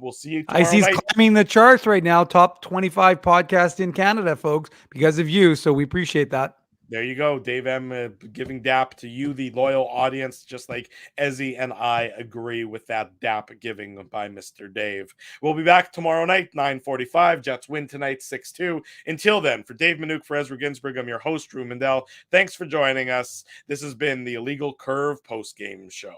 We'll see you tomorrow Icy's night. climbing the charts right now, top 25 podcast in Canada, folks, because of you. So we appreciate that. There you go, Dave M. Giving DAP to you, the loyal audience, just like Ezzy and I agree with that DAP giving by Mr. Dave. We'll be back tomorrow night, 9:45. Jets win tonight, 6-2. Until then, for Dave Manouk, for Ezra Ginsburg, I'm your host, Drew Mandel. Thanks for joining us. This has been the Illegal Curve postgame show.